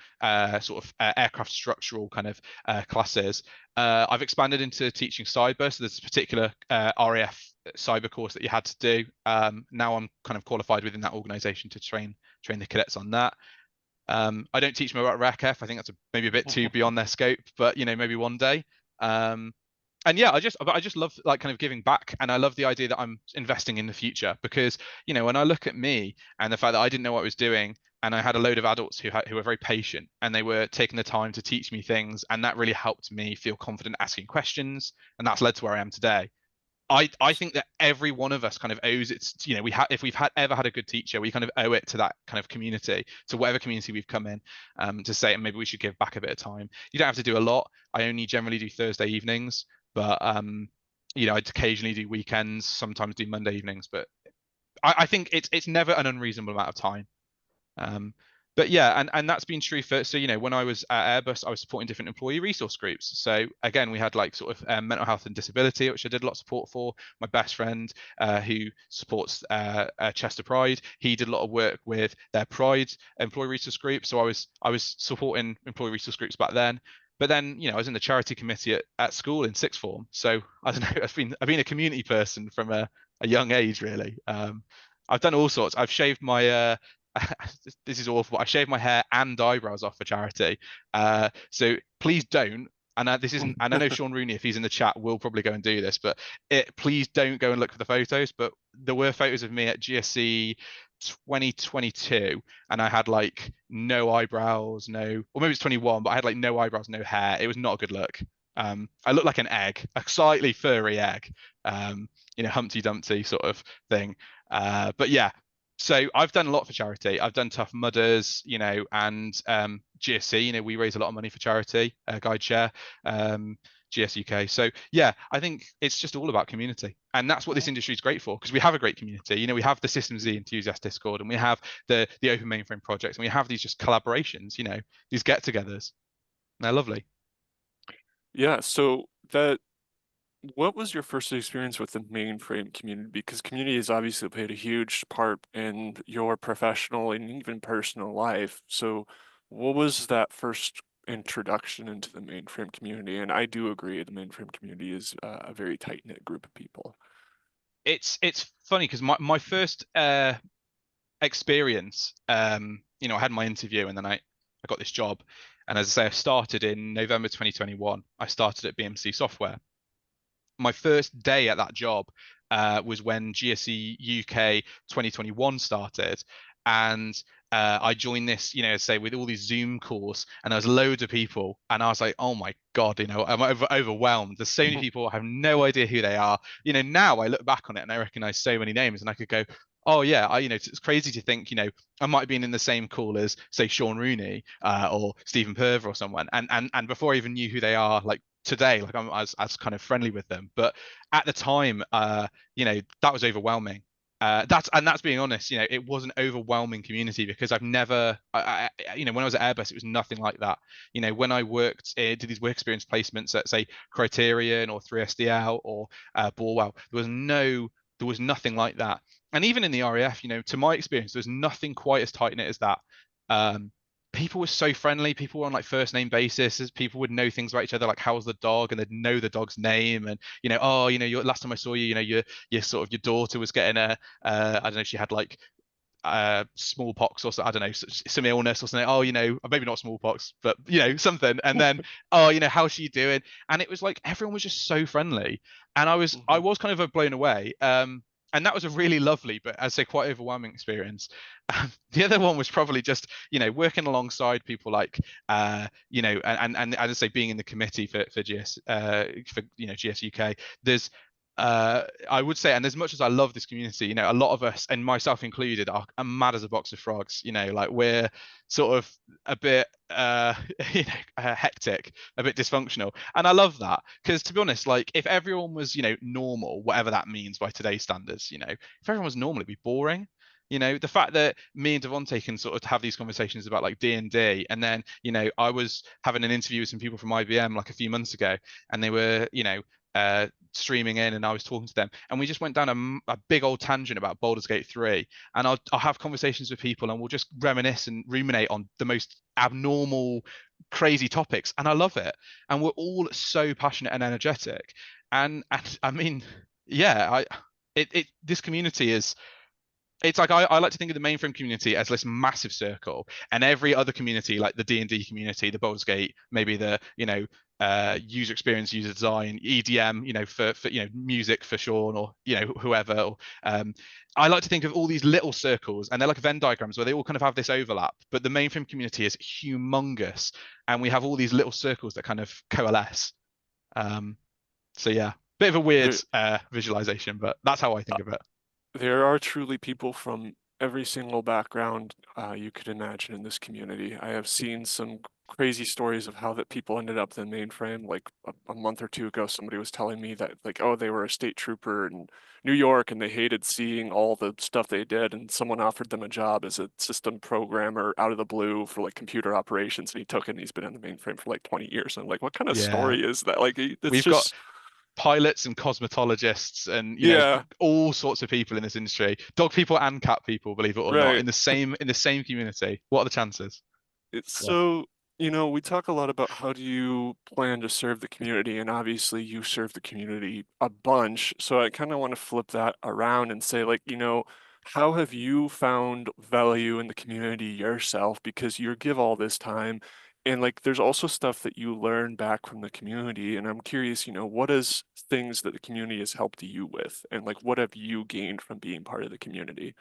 sort of aircraft structural kind of classes. I've expanded into teaching cyber, so there's a particular RAF cyber course that you had to do. Now I'm kind of qualified within that organisation to train the cadets on that. I don't teach them about RACF. I think that's maybe a bit too beyond their scope, but maybe one day. And yeah, I just love like kind of giving back, and I love the idea that I'm investing in the future because when I look at me and the fact that I didn't know what I was doing, and I had a load of adults who were very patient and they were taking the time to teach me things, and that really helped me feel confident asking questions, and that's led to where I am today. I think that every one of us kind of owes it. If we've ever had a good teacher, we kind of owe it to that kind of community, to whatever community we've come in, to say, and maybe we should give back a bit of time. You don't have to do a lot. I only generally do Thursday evenings, but I'd occasionally do weekends, sometimes do Monday evenings. But I think it's never an unreasonable amount of time. But yeah, and that's been true for, so when I was at Airbus, I was supporting different employee resource groups. So again, we had like sort of mental health and disability, which I did a lot of support for. My best friend, who supports Chester Pride, he did a lot of work with their Pride employee resource group. So I was supporting employee resource groups back then. But then, I was in the charity committee at school in sixth form. So I don't know, I've been a community person from a young age, really. I've done all sorts. I've shaved my this is awful. I shaved my hair and eyebrows off for charity. So please don't. And this isn't. And I know Sean Rooney, if he's in the chat, will probably go and do this. But please don't go and look for the photos. But there were photos of me at GSE 2022, and I had like no eyebrows, or maybe it's 21, but I had like no eyebrows, no hair. It was not a good look. I looked like an egg, a slightly furry egg, Humpty Dumpty sort of thing. But yeah, so I've done a lot for charity. I've done Tough Mudders, and GSC, we raise a lot of money for charity, Guide Share, GS UK. So yeah, I think it's just all about community. And that's what this industry is great for, because we have a great community. We have the Systems Z Enthusiast Discord, and we have the Open Mainframe projects, and we have these just collaborations, these get-togethers. They're lovely. Yeah, so what was your first experience with the mainframe community? Because community has obviously played a huge part in your professional and even personal life. So what was that first introduction into the mainframe community? And I do agree, the mainframe community is a very tight-knit group of people. It's funny because my first experience, I had my interview, and then I got this job. And as I say, I started in November 2021. I started at BMC Software. My first day at that job was when GSE UK 2021 started, and I joined this, say with all these Zoom calls, and there was loads of people, and I was like, oh my God, I'm overwhelmed. There's so many people, I have no idea who they are. Now I look back on it and I recognize so many names, and I could go, oh yeah, it's crazy to think, I might have been in the same call as, say, Sean Rooney or Stephen Purver or someone, and before I even knew who they are, like today, like I'm as kind of friendly with them. But at the time, that was overwhelming. That's being honest. It was an overwhelming community because I've never, when I was at Airbus, it was nothing like that. When I worked, did these work experience placements at, say, Criterion or 3SDL or Borwell, there was nothing like that. And even in the RAF, to my experience, there's nothing quite as tight knit as that. People were so friendly. People were on like first name basis. People would know things about each other, like how's the dog, and they'd know the dog's name. And last time I saw you, your sort of your daughter was getting I don't know, she had like smallpox or so, I don't know, some illness or something. Oh, maybe not smallpox, but something. And then oh, how's she doing? And it was like everyone was just so friendly, and I was kind of blown away. And that was a really lovely, but I'd say quite overwhelming experience. The other one was probably just, working alongside people like, and as I say, being in the committee for GS, GS UK. I would say, and as much as I love this community, you know, a lot of us, and myself included, are mad as a box of frogs. You know, like we're sort of a bit, you know, hectic, a bit dysfunctional, and I love that because, to be honest, like if everyone was, you know, normal, whatever that means by today's standards, you know, if everyone was normal, it'd be boring. You know, the fact that me and Devonte can sort of have these conversations about like D&D, and then, you know, I was having an interview with some people from IBM like a few months ago, and they were, you know, streaming in, and I was talking to them, and we just went down a big old tangent about Baldur's Gate 3. And I'll have conversations with people, and we'll just reminisce and ruminate on the most abnormal, crazy topics, and I love it. And we're all so passionate and energetic. And I mean, yeah, this community is, it's like I like to think of the mainframe community as this massive circle, and every other community, like the D&D community, the Baldur's Gate, maybe the, you know, user experience, user design, EDM, you know, for you know, music for Sean, or you know, whoever. Or, I like to think of all these little circles, and they're like Venn diagrams where they all kind of have this overlap. But the mainframe community is humongous, and we have all these little circles that kind of coalesce. So yeah, bit of a weird visualization, but that's how I think of it. There are truly people from every single background you could imagine in this community. I have seen some crazy stories of how that people ended up in the mainframe. Like a month or two ago, somebody was telling me that, like, oh, they were a state trooper in New York and they hated seeing all the stuff they did, and someone offered them a job as a system programmer out of the blue for like computer operations, and he took it, and he's been in the mainframe for like 20 years. And I'm like, what kind of Yeah, story is that? Like, it's we've got just, pilots and cosmetologists and, you know, yeah, all sorts of people in this industry, dog people and cat people, believe it or not, right. in the same community. What are the chances? It's Yeah. so, we talk a lot about how do you plan to serve the community, and obviously you serve the community a bunch. So I kind of want to flip that around and say, like, how have you found value in the community yourself? Because you give all this time, and like, there's also stuff that you learn back from the community. And I'm curious, what is things that the community has helped you with, and like, what have you gained from being part of the community?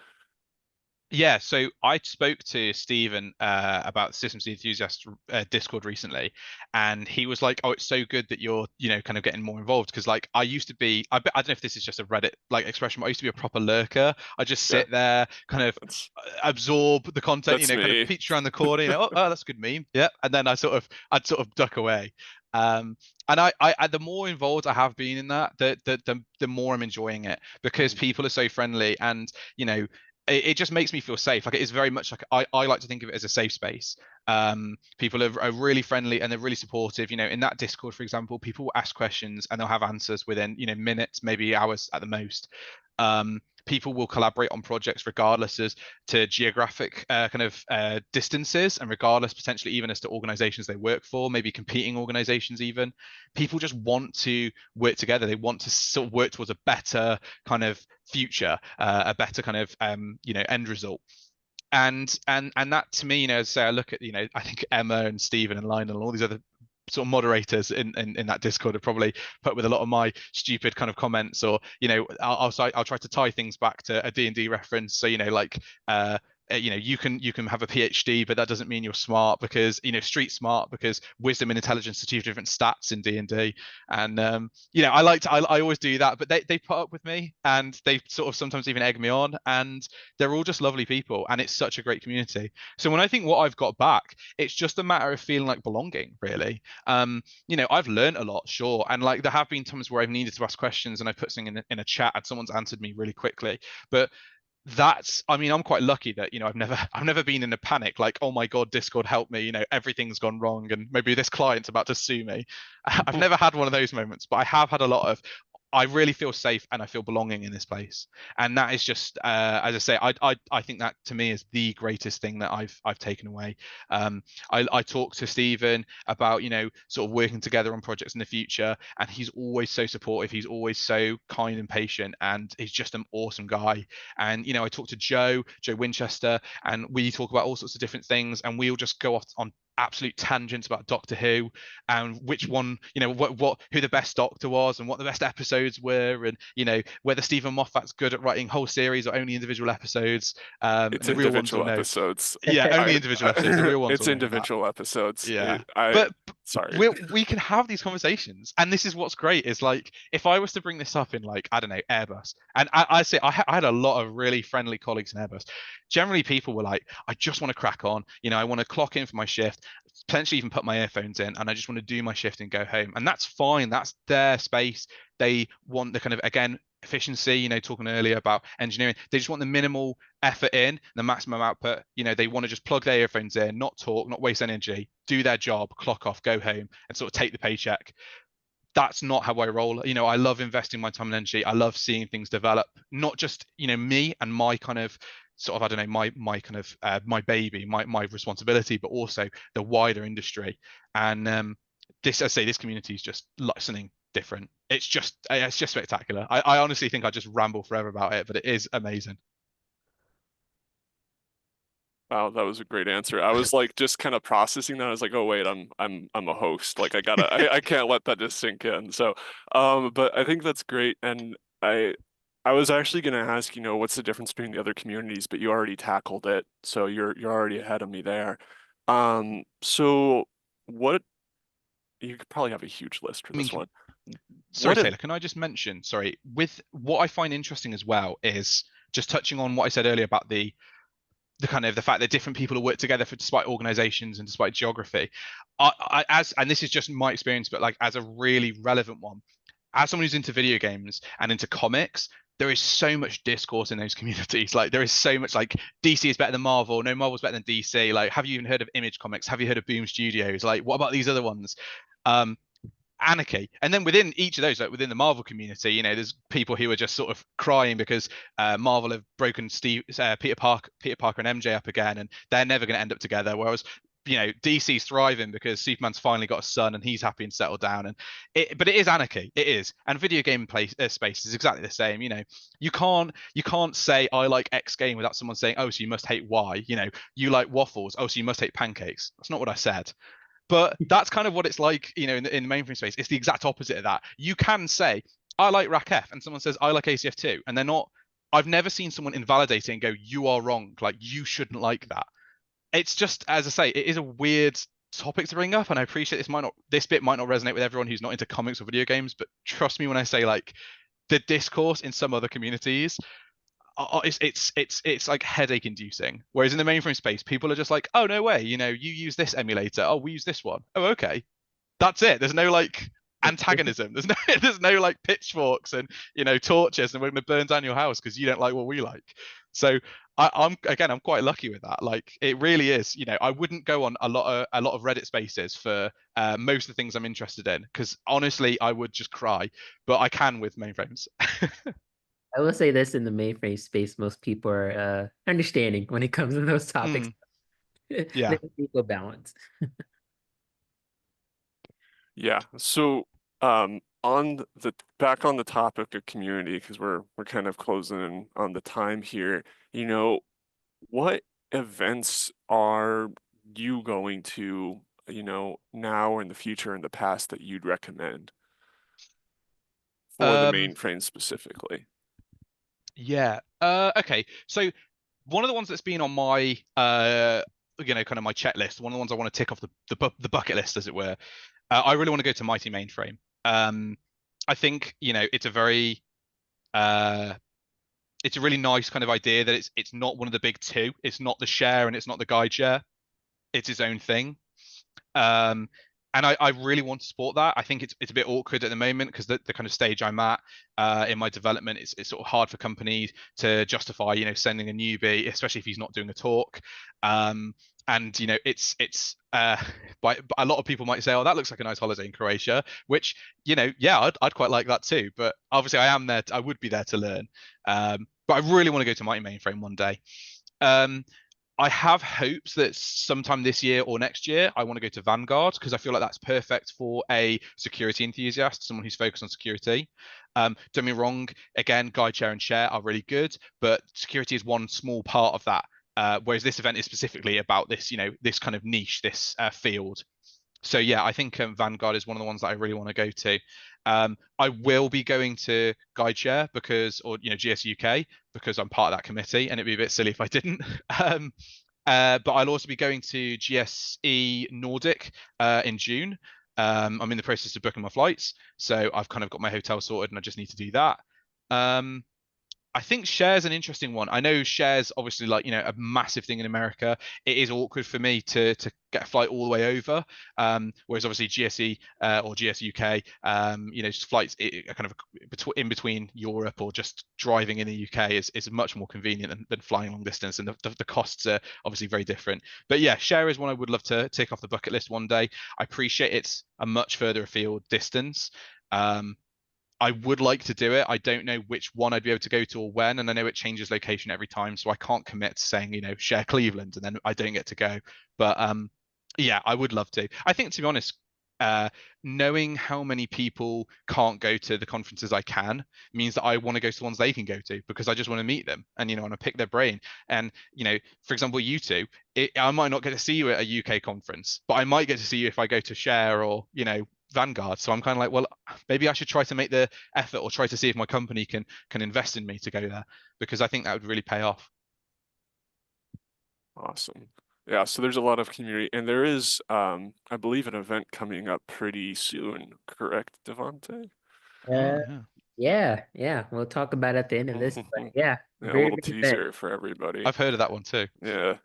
Yeah, so I spoke to Stephen about Systems Enthusiast Discord recently, and he was like, "Oh, it's so good that you're, you know, kind of getting more involved." Because like I used to be, I don't know if this is just a Reddit like expression, but I used to be a proper lurker. I just Yeah, sit there, kind of that's absorb the content, you that's know, kind of me. peek around the corner, you know, oh, that's a good meme, yeah, and then I'd sort of duck away. Um, and the more involved I have been in that, the more I'm enjoying it, because Mhm. people are so friendly, and you know, it just makes me feel safe. Like it is very much like I like to think of it as a safe space. People are really friendly and they're really supportive. You know, in that Discord, for example, people will ask questions and they'll have answers within, you know, minutes, maybe hours at the most. People will collaborate on projects regardless as to geographic kind of distances, and regardless potentially even as to organizations they work for, maybe competing organizations even. People just want to work together. They want to sort of work towards a better kind of future, a better kind of you know, end result. And that, to me, you know, as I say, I look at, you know, I think Emma and Stephen and Lionel and all these other sort of moderators in that Discord have probably put with a lot of my stupid kind of comments, or you know, I'll try to tie things back to a D&D reference. So you know, like you know, you can have a PhD, but that doesn't mean you're smart, because you know, street smart, because wisdom and intelligence are two different stats in D&D. And you know, I always do that, but they put up with me, and they sort of sometimes even egg me on, and they're all just lovely people, and it's such a great community. So when I think what I've got back, it's just a matter of feeling like belonging, really. You know, I've learned a lot, sure, and like there have been times where I've needed to ask questions and I put something in a chat and someone's answered me really quickly. But that's, I mean, I'm quite lucky that, you know, I've never been in a panic like, oh my God, Discord, help me, you know, everything's gone wrong and maybe this client's about to sue me. I've never had one of those moments, but I have had a lot of, I really feel safe and I feel belonging in this place. And that is just, as I say, I think that to me is the greatest thing that I've taken away. I talked to Stephen about, you know, sort of working together on projects in the future, and he's always so supportive. He's always so kind and patient, and he's just an awesome guy. And you know, I talked to Joe Winchester, and we talk about all sorts of different things, and we'll just go off on absolute tangents about Doctor Who, and which one, you know, who the best Doctor was, and what the best episodes were, and you know, whether Stephen Moffat's good at writing whole series or only individual episodes. And It's the real ones will individual know. episodes. Yeah, only I, individual episodes. The real ones it's will know that. individual episodes. Yeah, I but Sorry. We can have these conversations, and this is what's great is like if I was to bring this up in like I don't know Airbus, and I say I had a lot of really friendly colleagues in Airbus. Generally, people were like, I just want to crack on, I want to clock in for my shift, potentially even put my earphones in, and I just want to do my shift and go home, and that's fine. That's their space. They want the kind of again efficiency, talking earlier about engineering. They just want the minimal effort in, the maximum output. They want to just plug their earphones in, not talk, not waste energy, do their job, clock off, go home, and sort of take the paycheck. That's not how I roll. I love investing my time and energy. I love seeing things develop, not just, me and my kind of sort of, I don't know, my kind of my baby, my responsibility, but also the wider industry. And this, I say, this community is just something different. It's just spectacular. I honestly think I just ramble forever about it, but it is amazing. Wow, that was a great answer. I was like just kind of processing that. I was like, oh wait, I'm a host. Like I can't let that just sink in. So but I think that's great. And I was actually gonna ask, what's the difference between the other communities, but you already tackled it. So you're already ahead of me there. So what you could probably have a huge list for I mean, this one. sorry, What if Taylor, can I just mention, sorry, with what I find interesting as well is just touching on what I said earlier about the kind of the fact that different people will work together for despite organizations and despite geography. And this is just my experience, but like as a really relevant one, as someone who's into video games and into comics, there is so much discourse in those communities. Like there is so much like DC is better than Marvel. No, Marvel's better than DC. Like, have you even heard of Image Comics? Have you heard of Boom Studios? Like, what about these other ones? Um, Anarchy. And then within each of those, like within the Marvel community, there's people who are just sort of crying because Marvel have broken Peter Parker and MJ up again, and they're never going to end up together. Whereas DC's thriving because Superman's finally got a son and he's happy and settled down. But it is anarchy. It is. And video game space is exactly the same. You can't say I like X game without someone saying, oh, so you must hate Y. You like waffles. Oh, so you must hate pancakes. That's not what I said. But that's kind of what it's like, in the mainframe space. It's the exact opposite of that. You can say, I like Rack F, and someone says, I like ACF2, and they're not. I've never seen someone invalidate it and go, you are wrong. Like, you shouldn't like that. It's just, as I say, it is a weird topic to bring up, and I appreciate this bit might not resonate with everyone who's not into comics or video games, but trust me when I say, like, the discourse in some other communities it's like headache inducing. Whereas in the mainframe space, people are just like, oh no way, you use this emulator. Oh, we use this one. Oh, okay. That's it. There's no like antagonism. There's no like pitchforks and torches and we're gonna burn down your house because you don't like what we like. So I'm quite lucky with that. Like it really is. I wouldn't go on a lot of Reddit spaces for most of the things I'm interested in because honestly I would just cry. But I can with mainframes. I will say this in the mainframe space, most people are understanding when it comes to those topics. Yeah. There's equal balance. Yeah. So, back on the topic of community, because we're kind of closing in on the time here, what events are you going to, now or in the future, in the past that you'd recommend for the Um, mainframe specifically? yeah. Okay. So one of the ones that's been on my kind of my checklist, one of the ones I want to tick off the bucket list, as it were. I really want to go to Mighty Mainframe. I think it's a really nice kind of idea that it's not one of the big two. It's not the share and it's not the guide share. It's its own thing. Um, and I really want to support that. I think it's a bit awkward at the moment because the kind of stage I'm at in my development, it's sort of hard for companies to justify, sending a newbie, especially if he's not doing a talk. And it's by a lot of people might say, oh, that looks like a nice holiday in Croatia, which yeah, I'd quite like that too. But obviously, I would be there to learn. But I really want to go to Mighty Mainframe one day. I have hopes that sometime this year or next year, I want to go to Vanguard because I feel like that's perfect for a security enthusiast, someone who's focused on security. Don't get me wrong, again, guide share and share are really good, but security is one small part of that. Whereas this event is specifically about this, this kind of niche, this field. So yeah, I think Vanguard is one of the ones that I really want to go to. I will be going to GuideShare or GS UK because I'm part of that committee, and it'd be a bit silly if I didn't. But I'll also be going to GSE Nordic in June. I'm in the process of booking my flights, so I've kind of got my hotel sorted, and I just need to do that. Um, I think shares an interesting one. I know shares obviously like a massive thing in America. It is awkward for me to get a flight all the way over. Whereas obviously GSE or GS UK, just flights are kind of in between Europe or just driving in the UK is much more convenient than flying long distance, and the costs are obviously very different. But yeah, share is one I would love to tick off the bucket list one day. I appreciate it's a much further afield distance. I would like to do it. I don't know which one I'd be able to go to or when, and I know it changes location every time, so I can't commit to saying, share Cleveland and then I don't get to go. But yeah, I would love to. I think, to be honest, uh, knowing how many people can't go to the conferences I can means that I want to go to the ones they can go to, because I just want to meet them and want to pick their brain. And for example, you two, I might not get to see you at a UK conference, but I might get to see you if I go to Share or Vanguard. So I'm kind of like, well, maybe I should try to make the effort or try to see if my company can invest in me to go there, because I think that would really pay off. Awesome. Yeah, so there's a lot of community, and there is, I believe, an event coming up pretty soon, correct, Devante? Uh, yeah. We'll talk about it at the end of this, but yeah, Yeah, a very little big event. teaser for everybody. I've heard of that one too. Yeah.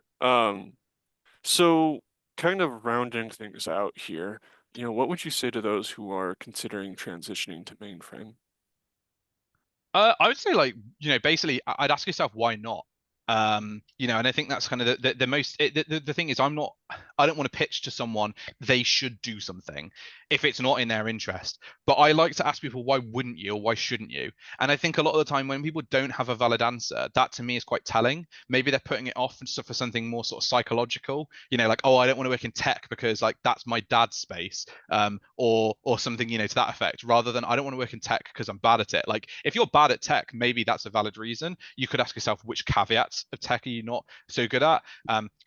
So kind of rounding things out here, what would you say to those who are considering transitioning to mainframe? I would say basically I'd ask yourself why not. And I think that's kind of the most the thing is I don't want to pitch to someone they should do something if it's not in their interest. But I like to ask people, why wouldn't you or why shouldn't you? And I think a lot of the time when people don't have a valid answer, that to me is quite telling. Maybe they're putting it off for something more sort of psychological, like, oh, I don't want to work in tech because like that's my dad's space, or something to that effect, rather than I don't want to work in tech because I'm bad at it. Like if you're bad at tech, maybe that's a valid reason. You could ask yourself, which caveats of tech are you not so good at?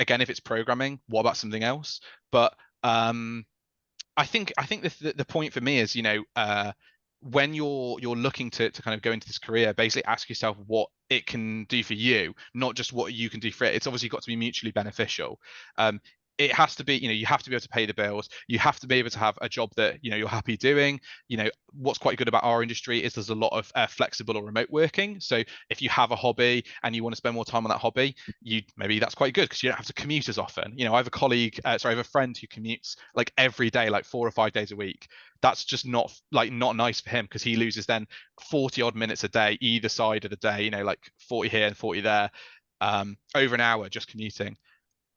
Again, if it's programming, what about something else? But I think the point for me is, when you're looking to kind of go into this career, basically ask yourself what it can do for you, not just what you can do for it. It's obviously got to be mutually beneficial. It has to be, you have to be able to pay the bills. You have to be able to have a job that you're happy doing. What's quite good about our industry is there's a lot of flexible or remote working. So if you have a hobby and you want to spend more time on that hobby, maybe that's quite good because you don't have to commute as often. I have a colleague, I have a friend who commutes like every day, like 4 or 5 days a week. That's just not nice for him, because he loses then 40 odd minutes a day either side of the day. Like 40 here and 40 there, over an hour just commuting.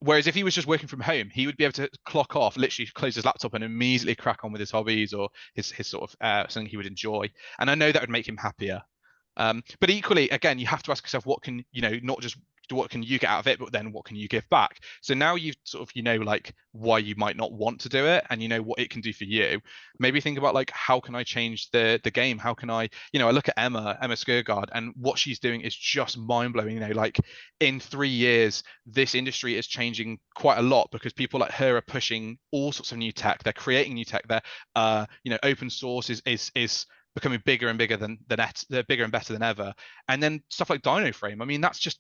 Whereas if he was just working from home, he would be able to clock off, literally close his laptop and immediately crack on with his hobbies or his sort of something he would enjoy. And I know that would make him happier. But equally, again, you have to ask yourself, what can, not just what can you get out of it, but then what can you give back? So now you've sort of, like why you might not want to do it, and what it can do for you. Maybe think about like, how can I change the game? How can I look at Emma Skurgard, and what she's doing is just mind blowing. Like in 3 years, this industry is changing quite a lot because people like her are pushing all sorts of new tech. They're creating new tech. They're open source is becoming bigger and bigger they're bigger and better than ever. And then stuff like DynoFrame, I mean, that's just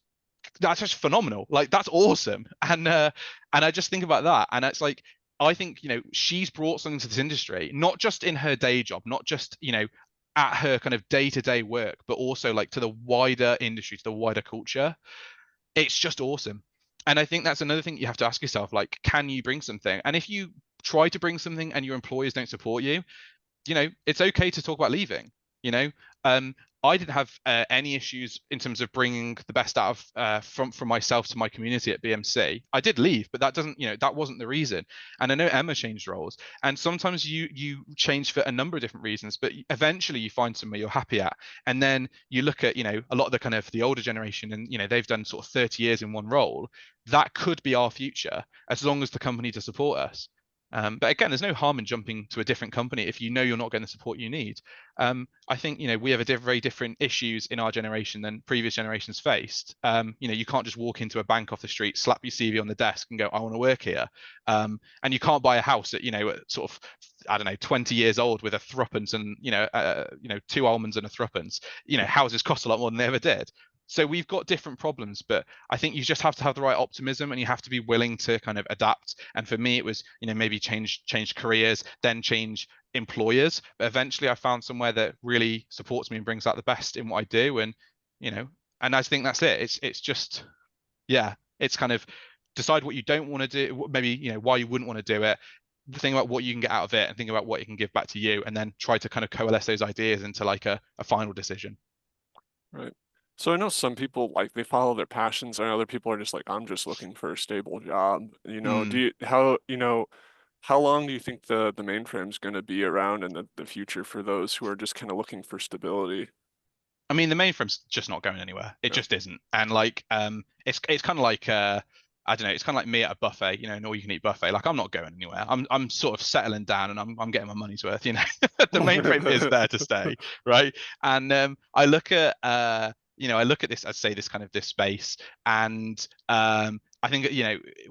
phenomenal. Like that's awesome. And I just think about that, and it's like, I think she's brought something to this industry, not just in her day job, not just at her kind of day-to-day work, but also like to the wider industry, to the wider culture. It's just awesome. And I think that's another thing you have to ask yourself, like, can you bring something? And if you try to bring something and your employers don't support you, it's okay to talk about leaving. I didn't have any issues in terms of bringing the best out of from myself to my community at BMC. I did leave, but that doesn't, that wasn't the reason. And I know Emma changed roles, and sometimes you change for a number of different reasons, but eventually you find somewhere you're happy at. And then you look at, a lot of the kind of the older generation, and they've done sort of 30 years in one role. That could be our future as long as the company to support us. But again, there's no harm in jumping to a different company if you're not getting the support you need. I think we have very different issues in our generation than previous generations faced. You can't just walk into a bank off the street, slap your CV on the desk, and go, "I want to work here." And you can't buy a house at at sort of, I don't know, 20 years old with a threepence and 2 almonds and a threepence. Houses cost a lot more than they ever did. So we've got different problems, but I think you just have to have the right optimism, and you have to be willing to kind of adapt. And for me, it was, maybe change careers, then change employers. But eventually I found somewhere that really supports me and brings out the best in what I do. And, and I think that's it. It's just, yeah, it's kind of decide what you don't want to do, maybe, why you wouldn't want to do it, think about what you can get out of it, and think about what you can give back to you, and then try to kind of coalesce those ideas into like a final decision. Right. So I know some people like they follow their passions, and other people are just like, I'm just looking for a stable job. Do you how long do you think the mainframe's going to be around in the future for those who are just kind of looking for stability? I mean, the mainframe's just not going anywhere. It Yeah. just isn't. And like, it's kind of like, I don't know, it's kind of like me at a buffet, an all-you-can-eat buffet. Like, I'm not going anywhere. I'm sort of settling down, and I'm getting my money's worth. The mainframe is there to stay, right? And I look at I look at this, I'd say, this space, and I think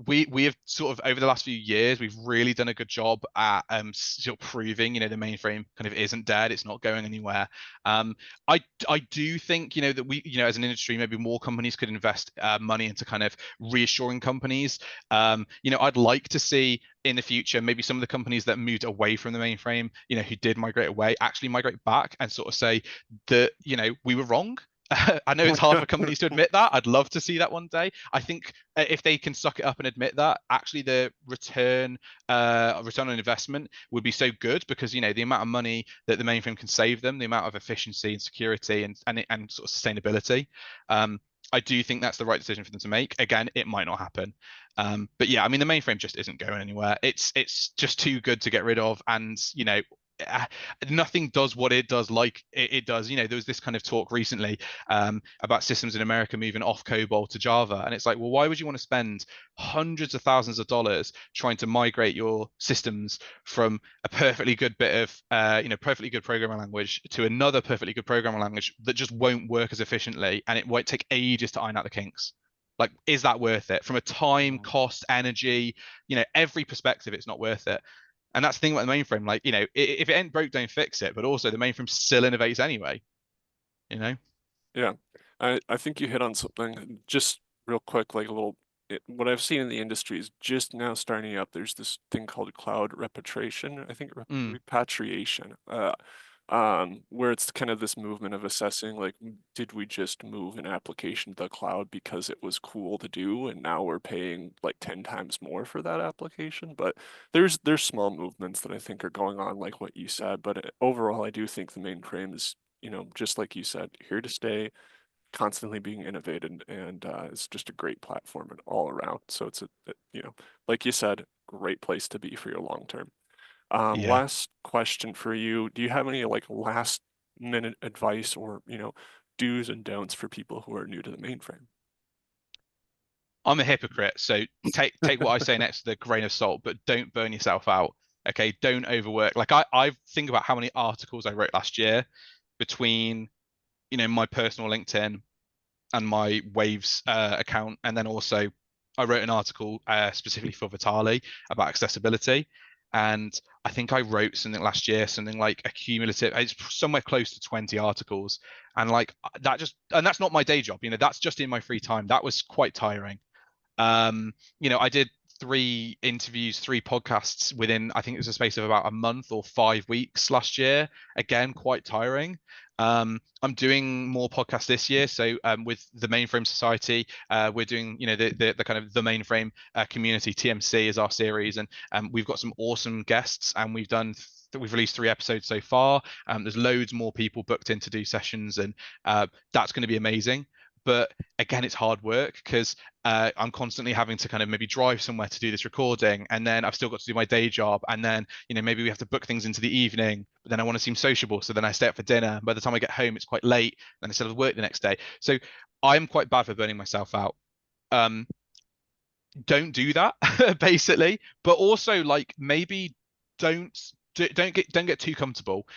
we have sort of over the last few years we've really done a good job at sort of proving the mainframe kind of isn't dead, it's not going anywhere. I do think that we as an industry, maybe more companies could invest money into kind of reassuring companies. I'd like to see in the future maybe some of the companies that moved away from the mainframe, who did migrate away, actually migrate back and sort of say that we were wrong. I know it's hard for companies to admit that. I'd love to see that one day. I think if they can suck it up and admit that, actually the return on investment would be so good, because the amount of money that the mainframe can save them, the amount of efficiency and security and sort of sustainability. I do think that's the right decision for them to make. Again, it might not happen. But yeah, I mean, the mainframe just isn't going anywhere. It's just too good to get rid of, and nothing does what it does like it does. There was this kind of talk recently about systems in America moving off COBOL to Java, and it's like, well, why would you want to spend hundreds of thousands of dollars trying to migrate your systems from a perfectly good bit of perfectly good programming language to another perfectly good programming language that just won't work as efficiently, and it might take ages to iron out the kinks? Like, is that worth it from a time, cost, energy, every perspective? It's not worth it. And that's the thing about the mainframe. Like, if it ain't broke, don't fix it. But also, the mainframe still innovates anyway. Yeah, I think you hit on something just real quick, like what I've seen in the industry is just now starting up. There's this thing called cloud repatriation, I think repatriation, where it's kind of this movement of assessing, like, did we just move an application to the cloud because it was cool to do, and now we're paying like 10 times more for that application? But there's small movements that I think are going on, like what you said. But overall, I do think the mainframe is, just like you said, here to stay, constantly being innovated, and it's just a great platform and all around. So it's like you said, great place to be for your long term. Yeah. Last question for you. Do you have any like last minute advice or, do's and don'ts for people who are new to the mainframe? I'm a hypocrite, so take what I say next with a grain of salt, but don't burn yourself out. Okay, don't overwork. Like, I think about how many articles I wrote last year between my personal LinkedIn and my Waves account, and then also I wrote an article specifically for Vertali about accessibility, and I think I wrote something last year, something like a cumulative, it's somewhere close to 20 articles, and like and that's not my day job, that's just in my free time. That was quite tiring. I did 3 interviews, 3 podcasts within, I think it was a space of about a month or 5 weeks last year. Again, quite tiring. I'm doing more podcasts this year. So with the Mainframe Society, we're doing, the kind of the Mainframe community. TMC is our series, and we've got some awesome guests, and we've released 3 episodes so far. There's loads more people booked in to do sessions, and that's going to be amazing. But again, it's hard work, because I'm constantly having to kind of maybe drive somewhere to do this recording, and then I've still got to do my day job, and then maybe we have to book things into the evening, but then I want to seem sociable, so then I stay up for dinner. By the time I get home, it's quite late, and I still have to work the next day. So I'm quite bad for burning myself out. Don't do that, basically. But also, like, maybe don't get too comfortable.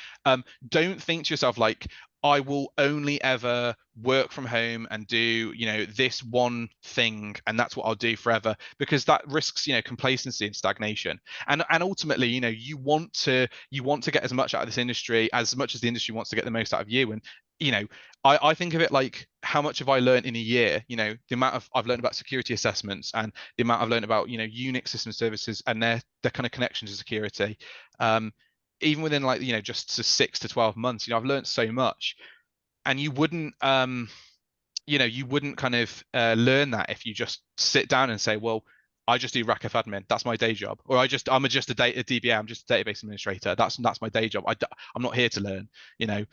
Don't think to yourself like, I will only ever work from home and do this one thing, and that's what I'll do forever, because that risks complacency and stagnation. And ultimately, you want to get as much out of this industry as much as the industry wants to get the most out of you. And you know, I think of it like how much have I learned in a year? You know, the amount of I've learned about security assessments and the amount I've learned about, you know, Unix system services and their kind of connection to security. Um, Even within like, you know, just 6 to 12 months, you know, I've learned so much. And you wouldn't kind of learn that if you just sit down and say, well, I just do RACF admin. That's my day job. Or I'm just a DBA. I'm just a database administrator. That's my day job. I'm not here to learn. You know,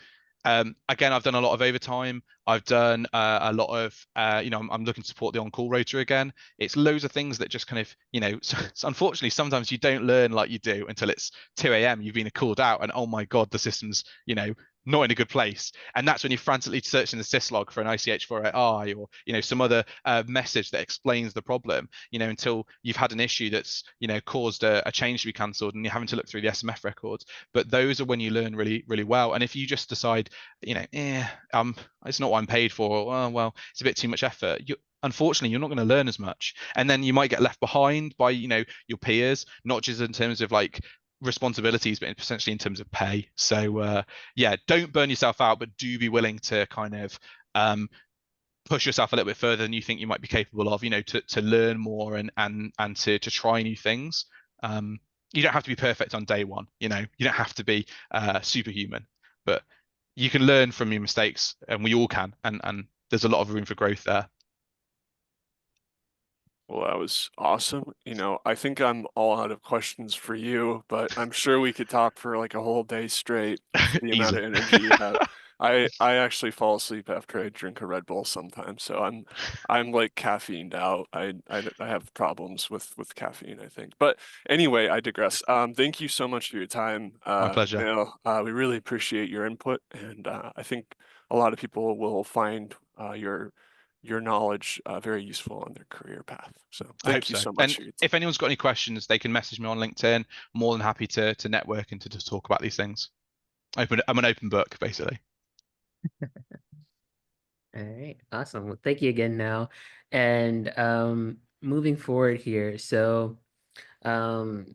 again, I've done a lot of overtime. I've done a lot of, I'm looking to support the on-call rotor again. It's loads of things that just kind of, you know, so unfortunately, sometimes you don't learn like you do until it's 2 a.m. You've been called out and, oh my God, the system's, you know, not in a good place. And that's when you're frantically searching the syslog for an ICH4AI or, you know, some other message that explains the problem, you know, until you've had an issue that's, you know, caused a change to be cancelled and you're having to look through the SMF records. But those are when you learn really, really well. And if you just decide, you know, it's not what I'm paid for, or, oh, well, it's a bit too much effort, unfortunately you're not going to learn as much, and then you might get left behind by, you know, your peers, not just in terms of like responsibilities but essentially in terms of pay. So yeah, don't burn yourself out, but do be willing to kind of push yourself a little bit further than you think you might be capable of, you know, to learn more and to try new things. You don't have to be perfect on day one, you know, you don't have to be superhuman, but you can learn from your mistakes, and we all can, and there's a lot of room for growth there. Well, that was awesome. You know, I think I'm all out of questions for you, but I'm sure we could talk for like a whole day straight with the amount Easily. of energy you have. I actually fall asleep after I drink a Red Bull sometimes, so I'm like caffeined out. I have problems with caffeine, I think. But anyway, I digress. Thank you so much for your time, My pleasure. Niall. We really appreciate your input, and I think a lot of people will find your knowledge very useful on their career path. So I hope thank you so. so much And for your time. if anyone's got any questions, they can message me on LinkedIn. More than happy to network and to just talk about these things. I'm an open book, basically. All right, awesome. Well, thank you again now. And moving forward here, so um,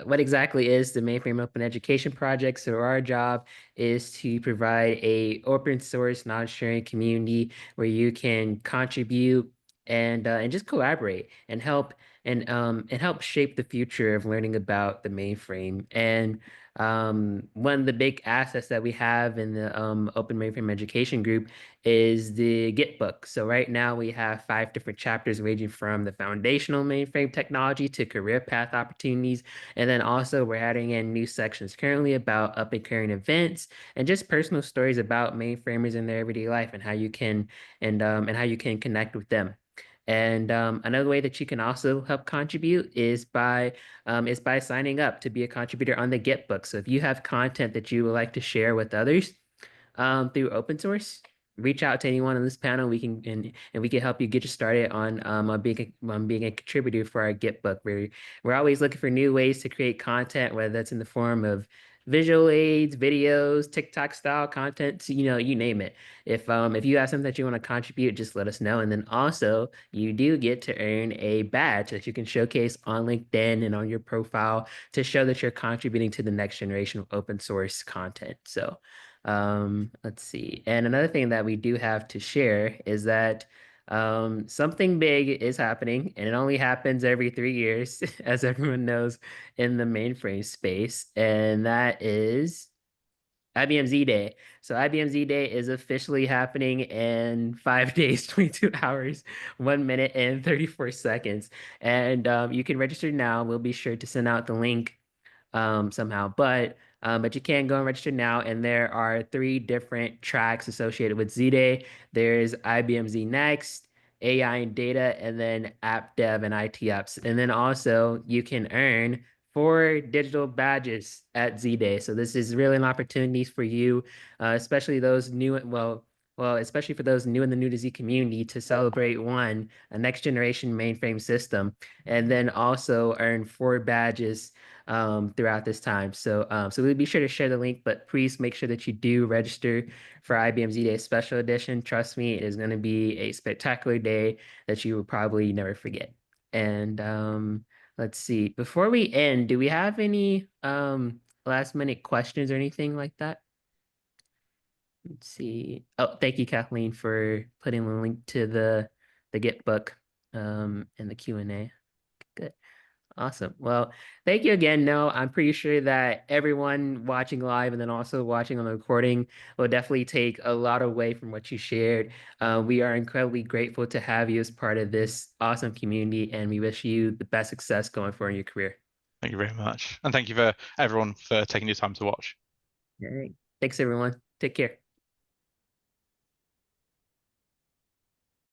what exactly is the Mainframe Open Education Project? So our job is to provide a open source knowledge sharing community where you can contribute and just collaborate and help shape the future of learning about the mainframe. And one of the big assets that we have in the Open Mainframe Education Group is the Git book. So right now we have 5 different chapters ranging from the foundational mainframe technology to career path opportunities. And then also we're adding in new sections currently about up and current events and just personal stories about mainframers in their everyday life and how you can and how you can connect with them. And another way that you can also help contribute is by signing up to be a contributor on the Git book. So if you have content that you would like to share with others through open source, reach out to anyone on this panel. We can help you get you started on being a contributor for our Git book. We're always looking for new ways to create content, whether that's in the form of visual aids, videos, TikTok style content, you know, you name it. If you have something that you want to contribute, just let us know. And then also you do get to earn a badge that you can showcase on LinkedIn and on your profile to show that you're contributing to the next generation of open source content. So let's see. And another thing that we do have to share is that something big is happening, and it only happens every 3 years, as everyone knows in the mainframe space, and that is IBM Z Day. So IBM Z Day is officially happening in 5 days, 22 hours, 1 minute, and 34 seconds. And you can register now. We'll be sure to send out the link somehow. But you can go and register now, and there are 3 different tracks associated with Z-Day. There's IBM Z Next, AI and data, and then app dev and IT ops. And then also you can earn 4 digital badges at Z-Day. So this is really an opportunity for you, especially those new, especially for those new in the new to Z community to celebrate a next generation mainframe system, and then also earn 4 badges throughout this time. So we'll be sure to share the link, but please make sure that you do register for IBM Z Day Special Edition. Trust me, it is going to be a spectacular day that you will probably never forget. And let's see. Before we end, do we have any last minute questions or anything like that? Let's see. Oh, thank you, Kathleen, for putting the link to the Git book in the Q&A. Good. Awesome. Well, thank you again. No, I'm pretty sure that everyone watching live and then also watching on the recording will definitely take a lot away from what you shared. We are incredibly grateful to have you as part of this awesome community, and we wish you the best success going forward in your career. Thank you very much. And thank you for everyone for taking your time to watch. All right. Thanks, everyone. Take care.